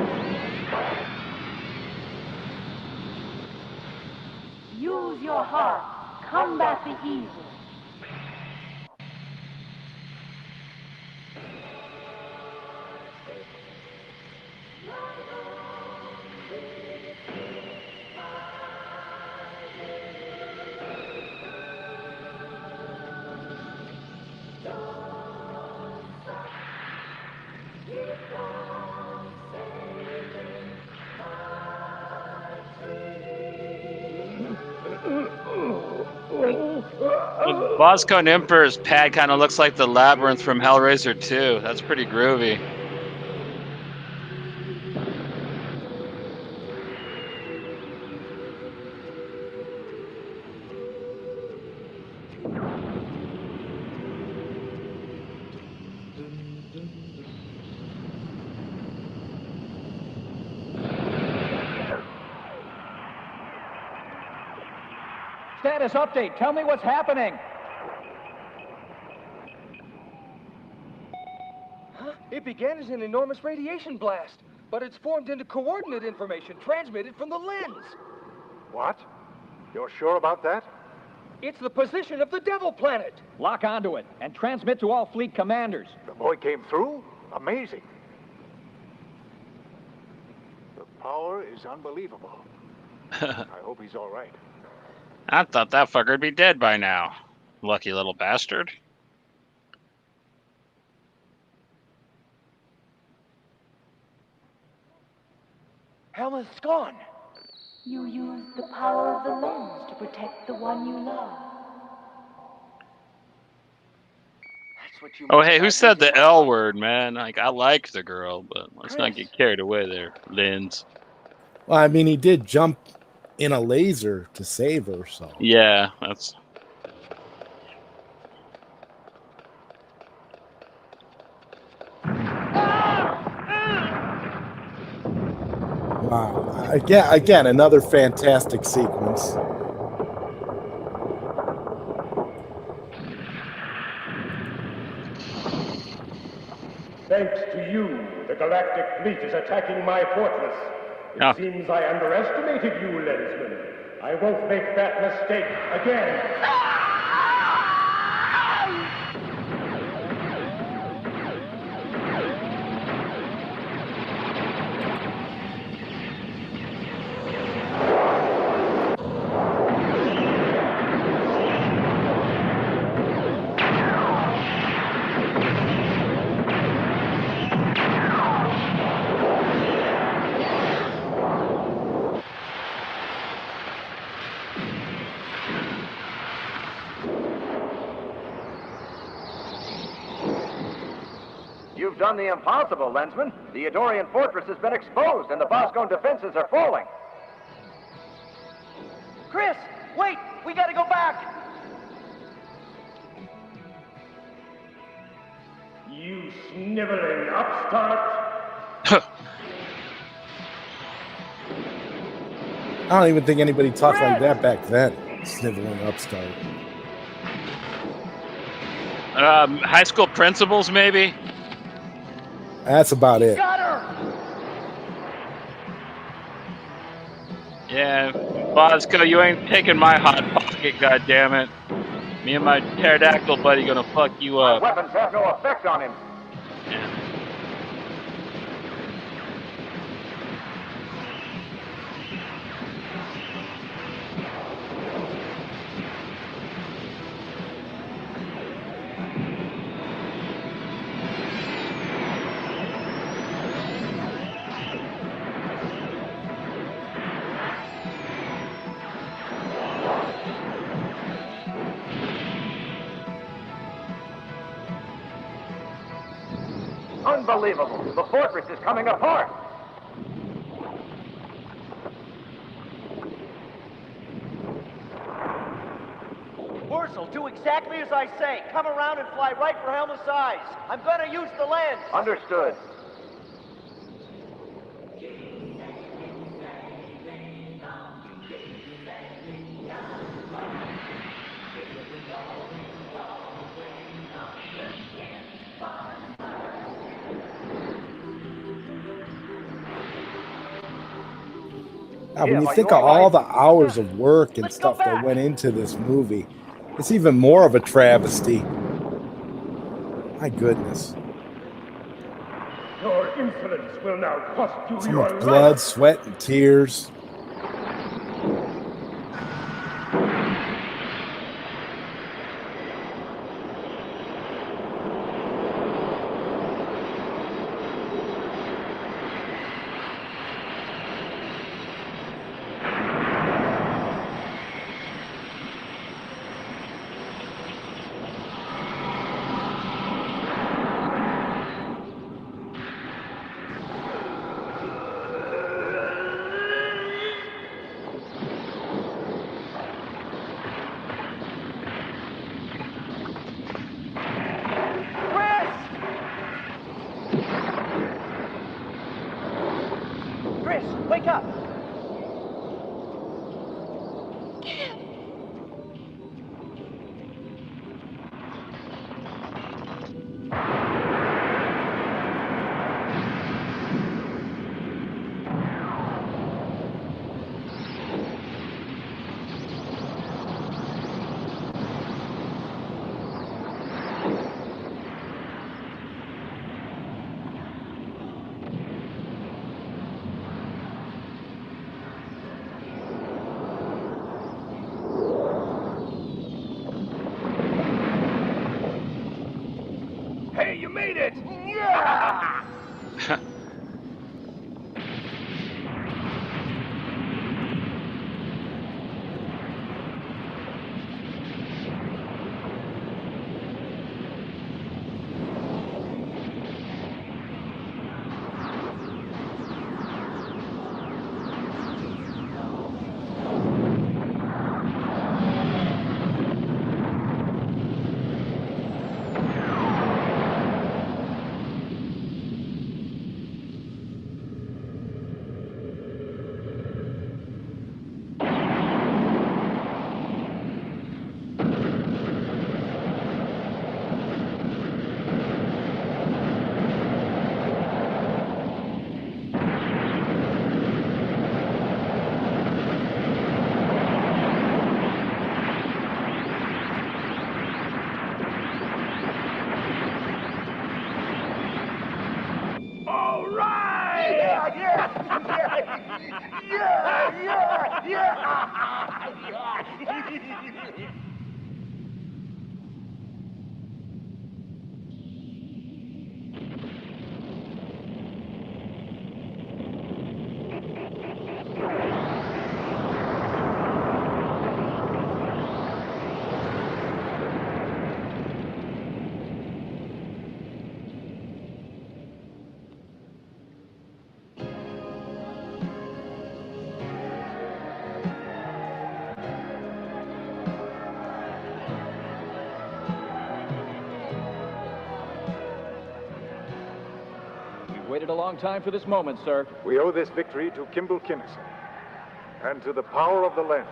Use your heart. Combat the evil. The Boscone Emperor's pad kind of looks like the labyrinth from Hellraiser 2. That's pretty groovy. Status update. Tell me what's happening. Huh? It began as an enormous radiation blast, but it's formed into coordinate information transmitted from the lens. What? You're sure about that? It's the position of the Devil Planet. Lock onto it and transmit to all fleet commanders. The boy came through? Amazing. The power is unbelievable. I hope he's all right. I thought that fucker'd be dead by now. Lucky little bastard. Helmeth's gone. You use the power of the lens to protect the one you love. That's what you Oh, hey, who said the L word, man? Like, I like the girl, but let's not get carried away there, Lens. Well, I mean, he did jump in a laser to save her, so. Yeah, that's... Wow. Again, another fantastic sequence. Thanks to you, the Galactic Fleet is attacking my fortress. It seems I underestimated you, Lensman. I won't make that mistake again. you've done the impossible, Lensman. The Eudorian fortress has been exposed, and the Boscone defenses are falling. Chris, wait! We gotta go back! You sniveling upstart! I don't even think anybody talked like that back then. Sniveling upstart. High school principals, maybe? That's about it. Got her! Yeah, Bosco, you ain't taking my hot pocket, goddammit. Me and my pterodactyl buddy gonna fuck you up. Weapons have no effect on him. Yeah. Unbelievable. The fortress is coming apart. Wurzel, do exactly as I say. Come around and fly right for Helm's eyes. I'm gonna use the lens. Understood. Now, when you think of all the hours of work and stuff that went into this movie, it's even more of a travesty. My goodness. Your insolence will now cost you So your much life. blood, sweat, and tears. Chris, wake up! Hey, you made it! Yeah! waited a long time for this moment, sir. We owe this victory to Kimball Kinnison and to the power of the lens.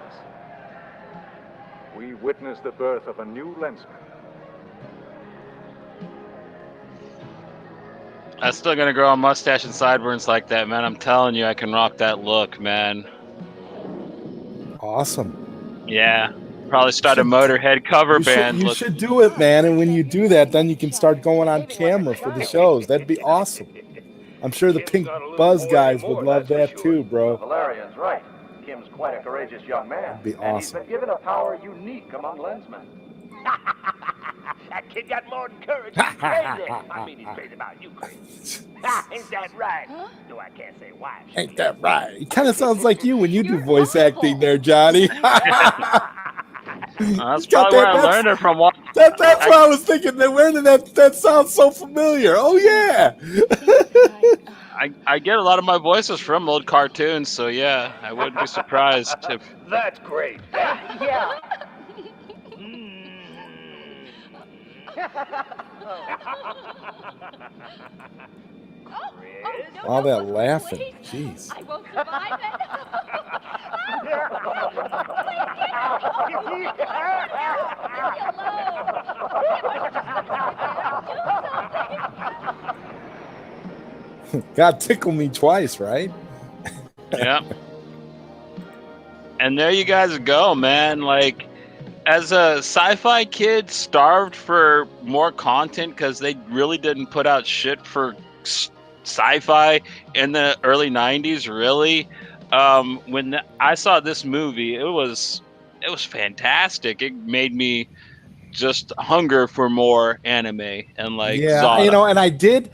We witnessed the birth of a new Lensman. I'm still gonna grow a mustache and sideburns like that, man. I'm telling you, I can rock that look, man. Awesome. Yeah. Probably start a Motorhead cover band. You should do it, man. And when you do that, then you can start going on camera for the shows. That'd be awesome. I'm sure the Pink Buzz guys would love that too, bro. Valerian's right. Kim's quite a courageous young man. That'd be And he's awesome. been given a power unique among lensmen. That kid got more than courage. He's crazy. I mean, he's crazy about you. Ain't that right? No, I can't say why. Ain't that right? It kind of sounds like you when you do voice acting there, Johnny. That's probably where I learned it from. That's what I was thinking. Where did that sounds so familiar? Oh, yeah. I get a lot of my voices from old cartoons, so yeah, I wouldn't be surprised if... That's great. Yeah. All that laughing. Jeez. I won't survive God tickle me twice, right? Yeah. And there you guys go, man. Like, as a sci-fi kid, starved for more content because they really didn't put out shit for sci-fi in the early 90s, really. When I saw this movie, it was fantastic. It made me just hunger for more anime and like Zod. You know, and I did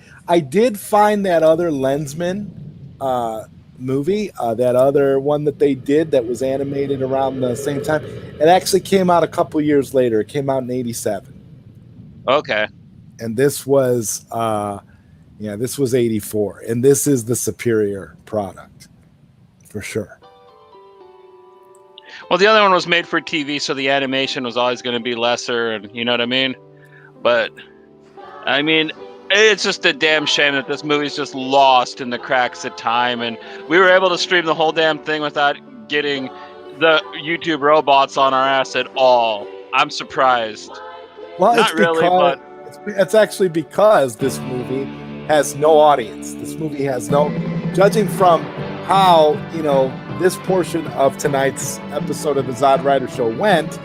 find that other Lensman movie, that other one that they did that was animated around the same time. It actually came out a couple years later. It came out in '87. Okay. And this was this was '84, and this is the superior product for sure. Well, the other one was made for TV, so the animation was always going to be lesser, and you know what I mean? But, I mean, it's just a damn shame that this movie's just lost in the cracks of time, and we were able to stream the whole damn thing without getting the YouTube robots on our ass at all. I'm surprised. Well, Not really, but... It's actually because this movie has no audience. This movie has no... Judging from how, you know, this portion of tonight's episode of the ZodWriter Show went,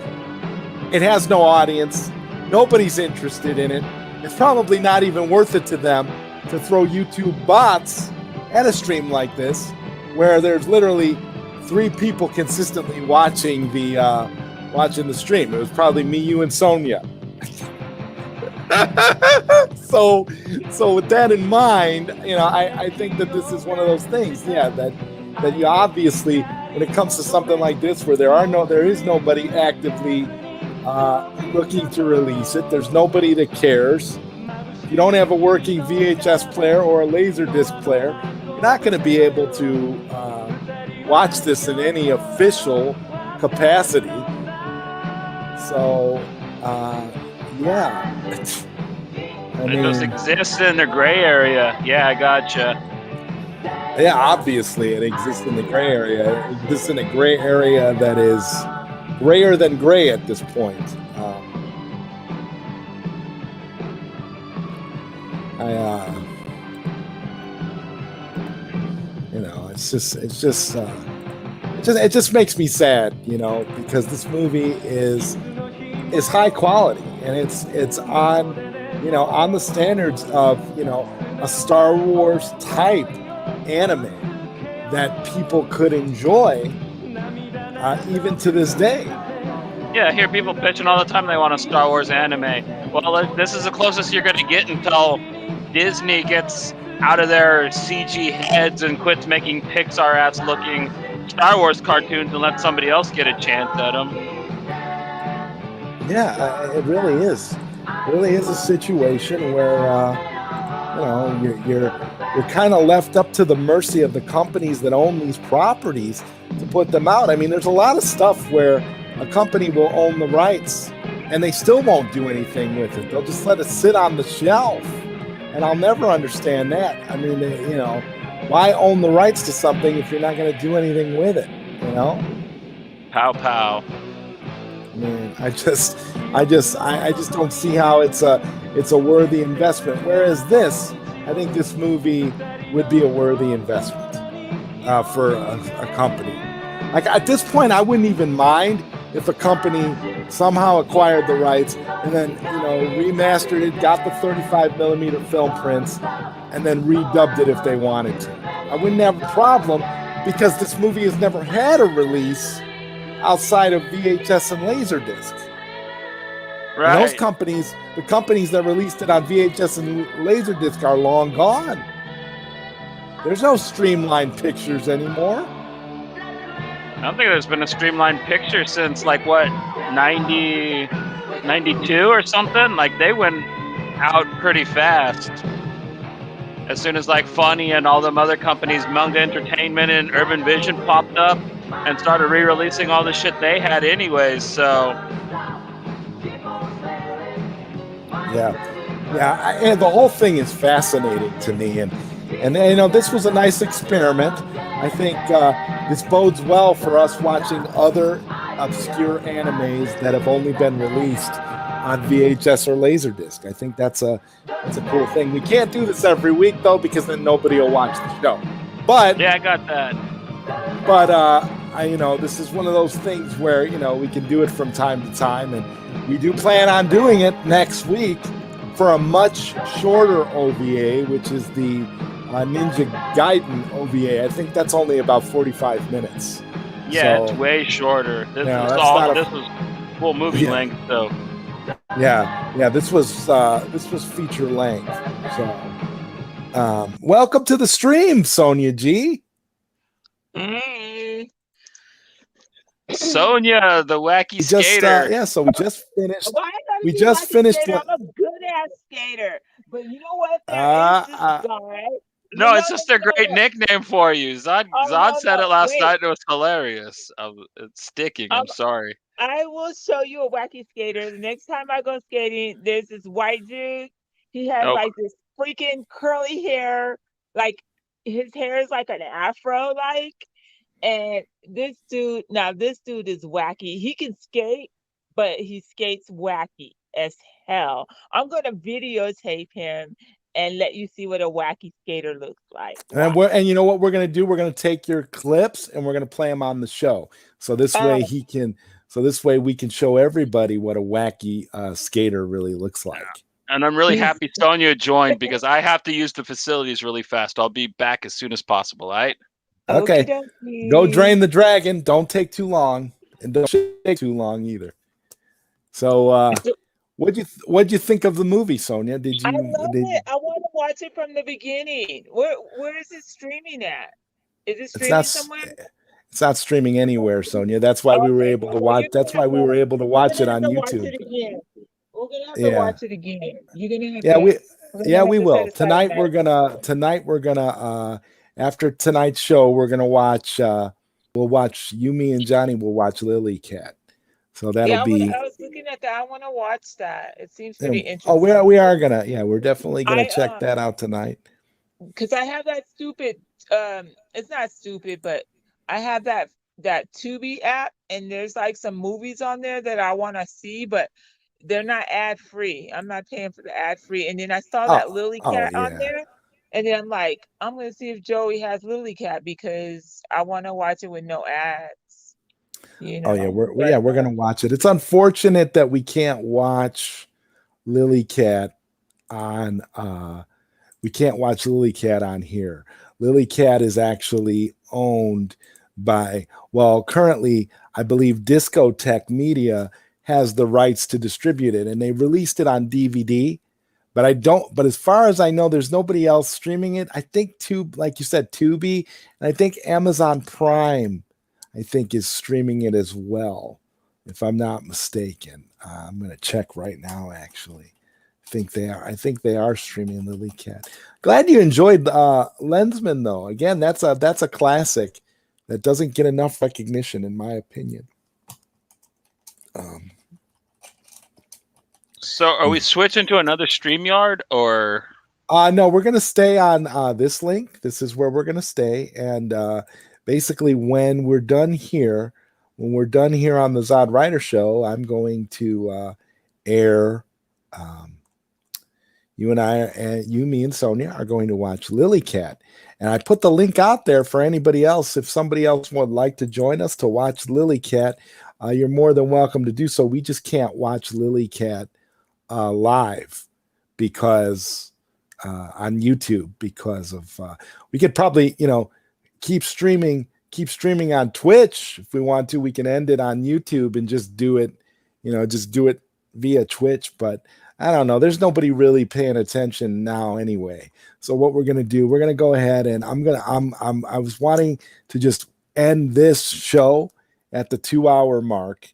it has no audience. Nobody's interested in it. It's probably not even worth it to them to throw YouTube bots at a stream like this, where there's literally 3 people consistently watching the stream. It was probably me, you, and Sonia. So with that in mind, you know, I think that this is one of those things, that you obviously, when it comes to something like this, where there is nobody actively looking to release it, there's nobody that cares. You don't have a working VHS player or a Laserdisc player, you're not going to be able to watch this in any official capacity. So, yeah. It just exists in the gray area. Yeah, I gotcha. Yeah, obviously it exists in the gray area. It exists in a gray area that is grayer than gray at this point. It just makes me sad, you know, because this movie is high quality, and it's on, you know, on the standards of, you know, a Star Wars type anime that people could enjoy even to this day. Yeah, I hear people bitching all the time they want a Star Wars anime. Well, this is the closest you're going to get until Disney gets out of their CG heads and quits making Pixar-ass looking Star Wars cartoons and let somebody else get a chance at them. Yeah, it really is. It really is a situation where you know, you're kind of left up to the mercy of the companies that own these properties to put them out. I mean, there's a lot of stuff where a company will own the rights and they still won't do anything with it. They'll just let it sit on the shelf and I'll never understand that. I mean, you know, why own the rights to something if you're not going to do anything with it? You know? Pow pow. I mean, I just don't see how it's a worthy investment. Whereas this, I think this movie would be a worthy investment for a company. Like at this point, I wouldn't even mind if a company somehow acquired the rights and then, you know, remastered it, got the 35mm film prints, and then redubbed it if they wanted to. I wouldn't have a problem because this movie has never had a release outside of VHS and Laserdisc. Right. And those companies, the companies that released it on VHS and Laserdisc are long gone. There's no streamlined pictures anymore. I don't think there's been a streamlined picture since like what, 90, 92 or something? Like they went out pretty fast. As soon as like Funny and all them other companies, Manga Entertainment and Urban Vision popped up and started re-releasing all the shit they had anyways, so. Yeah, and the whole thing is fascinating to me, and you know, this was a nice experiment. I think this bodes well for us watching other obscure animes that have only been released on VHS or Laserdisc. I think that's a cool thing. We can't do this every week though, because then nobody will watch the show. But yeah, I got that. But you know, this is one of those things where, you know, we can do it from time to time, and we do plan on doing it next week for a much shorter OVA, which is the Ninja Gaiden OVA. I think that's only about 45 minutes. Yeah, so, it's way shorter. This was full movie length, so. Yeah, this was feature length. So, welcome to the stream, Sonia G. Sonia, the wacky skater. So we just finished. Why We just finished. I'm a good ass skater, but you know what? There is this guy. No, it's just a great nickname for you. Zod said it last night, and it was hilarious. It's sticking. I'm sorry. I will show you a wacky skater. The next time I go skating, there's this white dude. He has like this freaking curly hair. Like his hair is like an afro, like. And this dude is wacky. He can skate, but he skates wacky as hell. I'm gonna videotape him and let you see what a wacky skater looks like. And you know what we're gonna do? We're gonna take your clips and we're gonna play them on the show. So this way we can show everybody what a wacky skater really looks like. And I'm really happy Sonia joined because I have to use the facilities really fast. I'll be back as soon as possible. All right. Okay, go drain the dragon. Don't take too long, and don't take too long either. So, what'd you think of the movie, Sonia? Did you? I love it. I want to watch it from the beginning. Where is it streaming at? Is it streaming somewhere? It's not streaming anywhere, Sonia. That's why we were able to watch. That's why we were able to watch it on YouTube. We're gonna have to watch it again. You're gonna have we will. Tonight we're gonna. After tonight's show, we're gonna watch. We'll watch Yumi and Johnny. Will watch Lily Cat. So that'll be. I was looking at that. I want to watch that. It seems pretty interesting. Oh, we are gonna. Yeah, we're definitely gonna check that out tonight. Because I have that stupid. It's not stupid, but I have that Tubi app, and there's like some movies on there that I want to see, but they're not ad free. I'm not paying for the ad free. And then I saw that Lily Cat on there. And then I'm like, I'm going to see if Joey has Lily Cat because I want to watch it with no ads. You know? Oh, yeah. We're going to watch it. It's unfortunate that we can't watch Lily Cat on here. Lily Cat is actually owned by, currently, I believe Discotech Media has the rights to distribute it, and they released it on DVD. But as far as I know, there's nobody else streaming it. I think like you said, Tubi, and I think Amazon Prime, I think, is streaming it as well, if I'm not mistaken. I'm going to check right now, actually. I think they are streaming Lily Cat. Glad you enjoyed Lensman, though. Again, that's a classic that doesn't get enough recognition, in my opinion. So are we switching to another StreamYard or? No, we're gonna stay on this link. This is where we're gonna stay, and basically, when we're done here on the ZodWriter show, I'm going to air. You and I, and you, me, and Sonia are going to watch Lily Cat. And I put the link out there for anybody else. If somebody else would like to join us to watch Lily Cat, you're more than welcome to do so. We just can't watch Lily Cat live because on YouTube, because of we could probably keep streaming on Twitch if we want to. We can end it on YouTube and just do it via Twitch, but I don't know. There's nobody really paying attention now anyway. So what we're gonna do, we're gonna go ahead and I was wanting to just end this show at the 2-hour mark,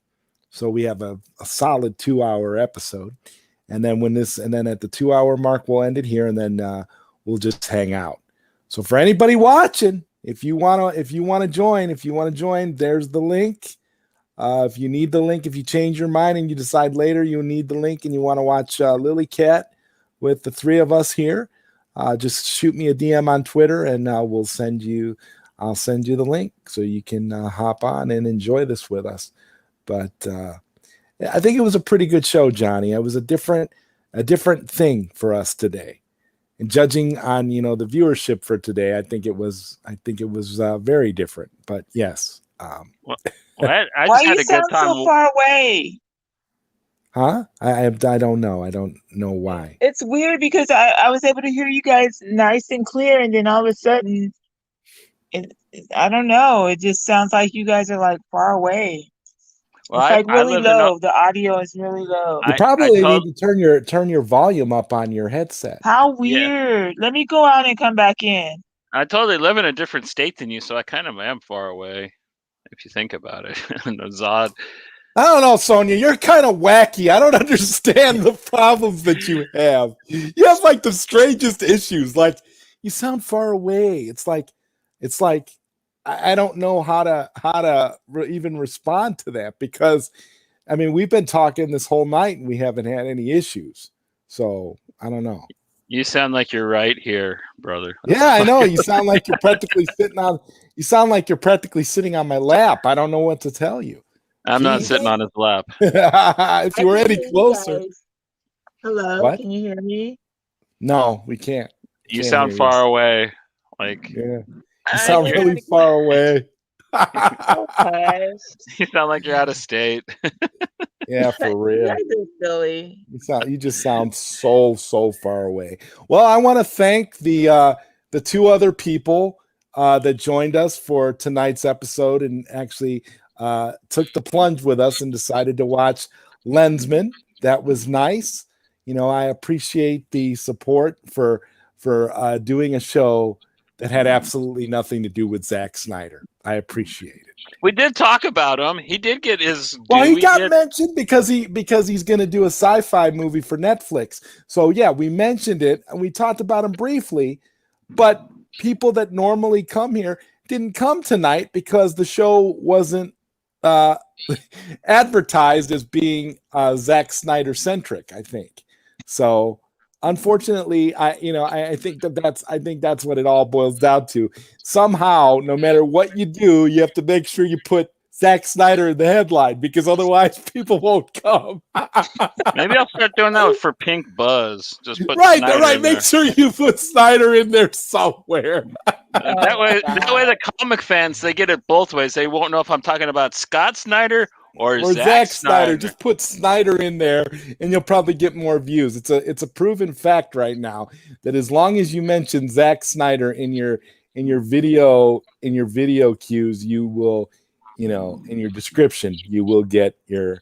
so we have a solid 2-hour episode, and then at the 2-hour mark we'll end it here, and then we'll just hang out. So for anybody watching, if you wanna join, there's the link. If you need the link, if you change your mind and you decide later you need the link and you want to watch Lily Cat with the three of us here, just shoot me a DM on Twitter and I'll send you the link so you can hop on and enjoy this with us. But I think it was a pretty good show, Johnny. It was a different thing for us today. And judging on the viewership for today, I think it was very different. But yes. I Why just had you a good sound time. so far away? Huh? I don't know. I don't know why. It's weird because I was able to hear you guys nice and clear, and then all of a sudden, I don't know. It just sounds like you guys are like far away. Well, It's like I really live in low. The audio is really low. You probably need to turn your volume up on your headset. How weird. Let me go out and come back in. I totally live in a different state than you, so I kind of am far away, if you think about it. Zod. I don't know, Sonia. You're kind of wacky. I don't understand the problems that you have. You have like the strangest issues. Like you sound far away. It's like I don't know how to even respond to that, because I mean we've been talking this whole night and we haven't had any issues. So I don't know. You sound like you're right here, brother. Yeah, I know. You sound like you're practically sitting on. You sound like you're practically sitting on my lap. I don't know what to tell you. I'm not sitting on his lap. If you were any closer. Hello, What? can you hear me? No, we can't. You sound far away. Like you sound really far away. You sound like you're out of state. Yeah, for real. You guys are silly. You just sound so far away. Well, I want to thank the two other people that joined us for tonight's episode and actually took the plunge with us and decided to watch Lensman. That was nice. I appreciate the support for doing a show that had absolutely nothing to do with Zack Snyder. I appreciate it. We did talk about him. He did get his. Well, he got mentioned because he's going to do a sci-fi movie for Netflix. So yeah, we mentioned it and we talked about him briefly, but people that normally come here didn't come tonight because the show wasn't advertised as being Zack Snyder centric, I think. So unfortunately, I think that's what it all boils down to. Somehow, no matter what you do, you have to make sure you put Zack Snyder in the headline, because otherwise people won't come. Maybe I'll start doing that for Pink Buzz. Just put right. Snyder in Make there. sure you put Snyder in there somewhere. That way the comic fans, they get it both ways. They won't know if I'm talking about Scott Snyder or Zack Snyder. Just put Snyder in there and you'll probably get more views. It's a proven fact right now that as long as you mention Zack Snyder in your video cues, you will, in your description, you will get the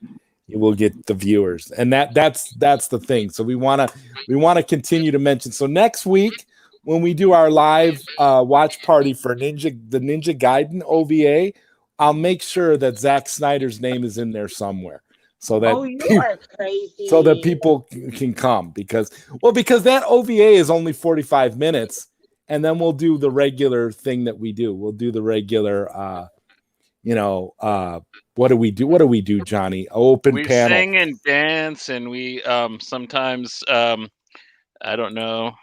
viewers. And that's the thing. So we want to continue to mention. So next week when we do our live watch party for the Ninja Gaiden OVA, I'll make sure that Zack Snyder's name is in there somewhere, so that are crazy. So that people can come, because that OVA is only 45 minutes, and then we'll do the regular thing that we do. We'll do the regular, what do we do? What do we do, Johnny? Open we panel. sing and dance, and we sometimes I don't know.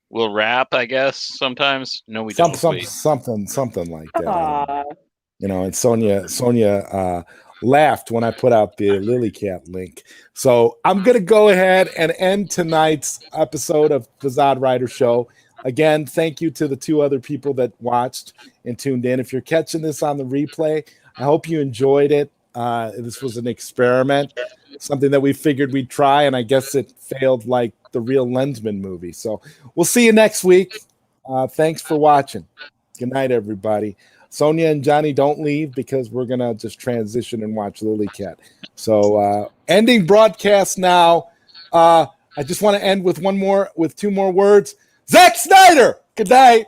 We'll rap, I guess, sometimes. No, we Something like that. And Sonia laughed when I put out the Lily Cat link. So I'm going to go ahead and end tonight's episode of the ZodWriter Show. Again, thank you to the 2 other people that watched and tuned in. If you're catching this on the replay, I hope you enjoyed it. This was an experiment, something that we figured we'd try, and I guess it failed like the real Lensman movie. So we'll see you next week. Thanks for watching. Good night, everybody. Sonia and Johnny, don't leave because we're going to just transition and watch Lily Cat. So ending broadcast now. I just want to end with 2 more words. Zack Snyder! Good night.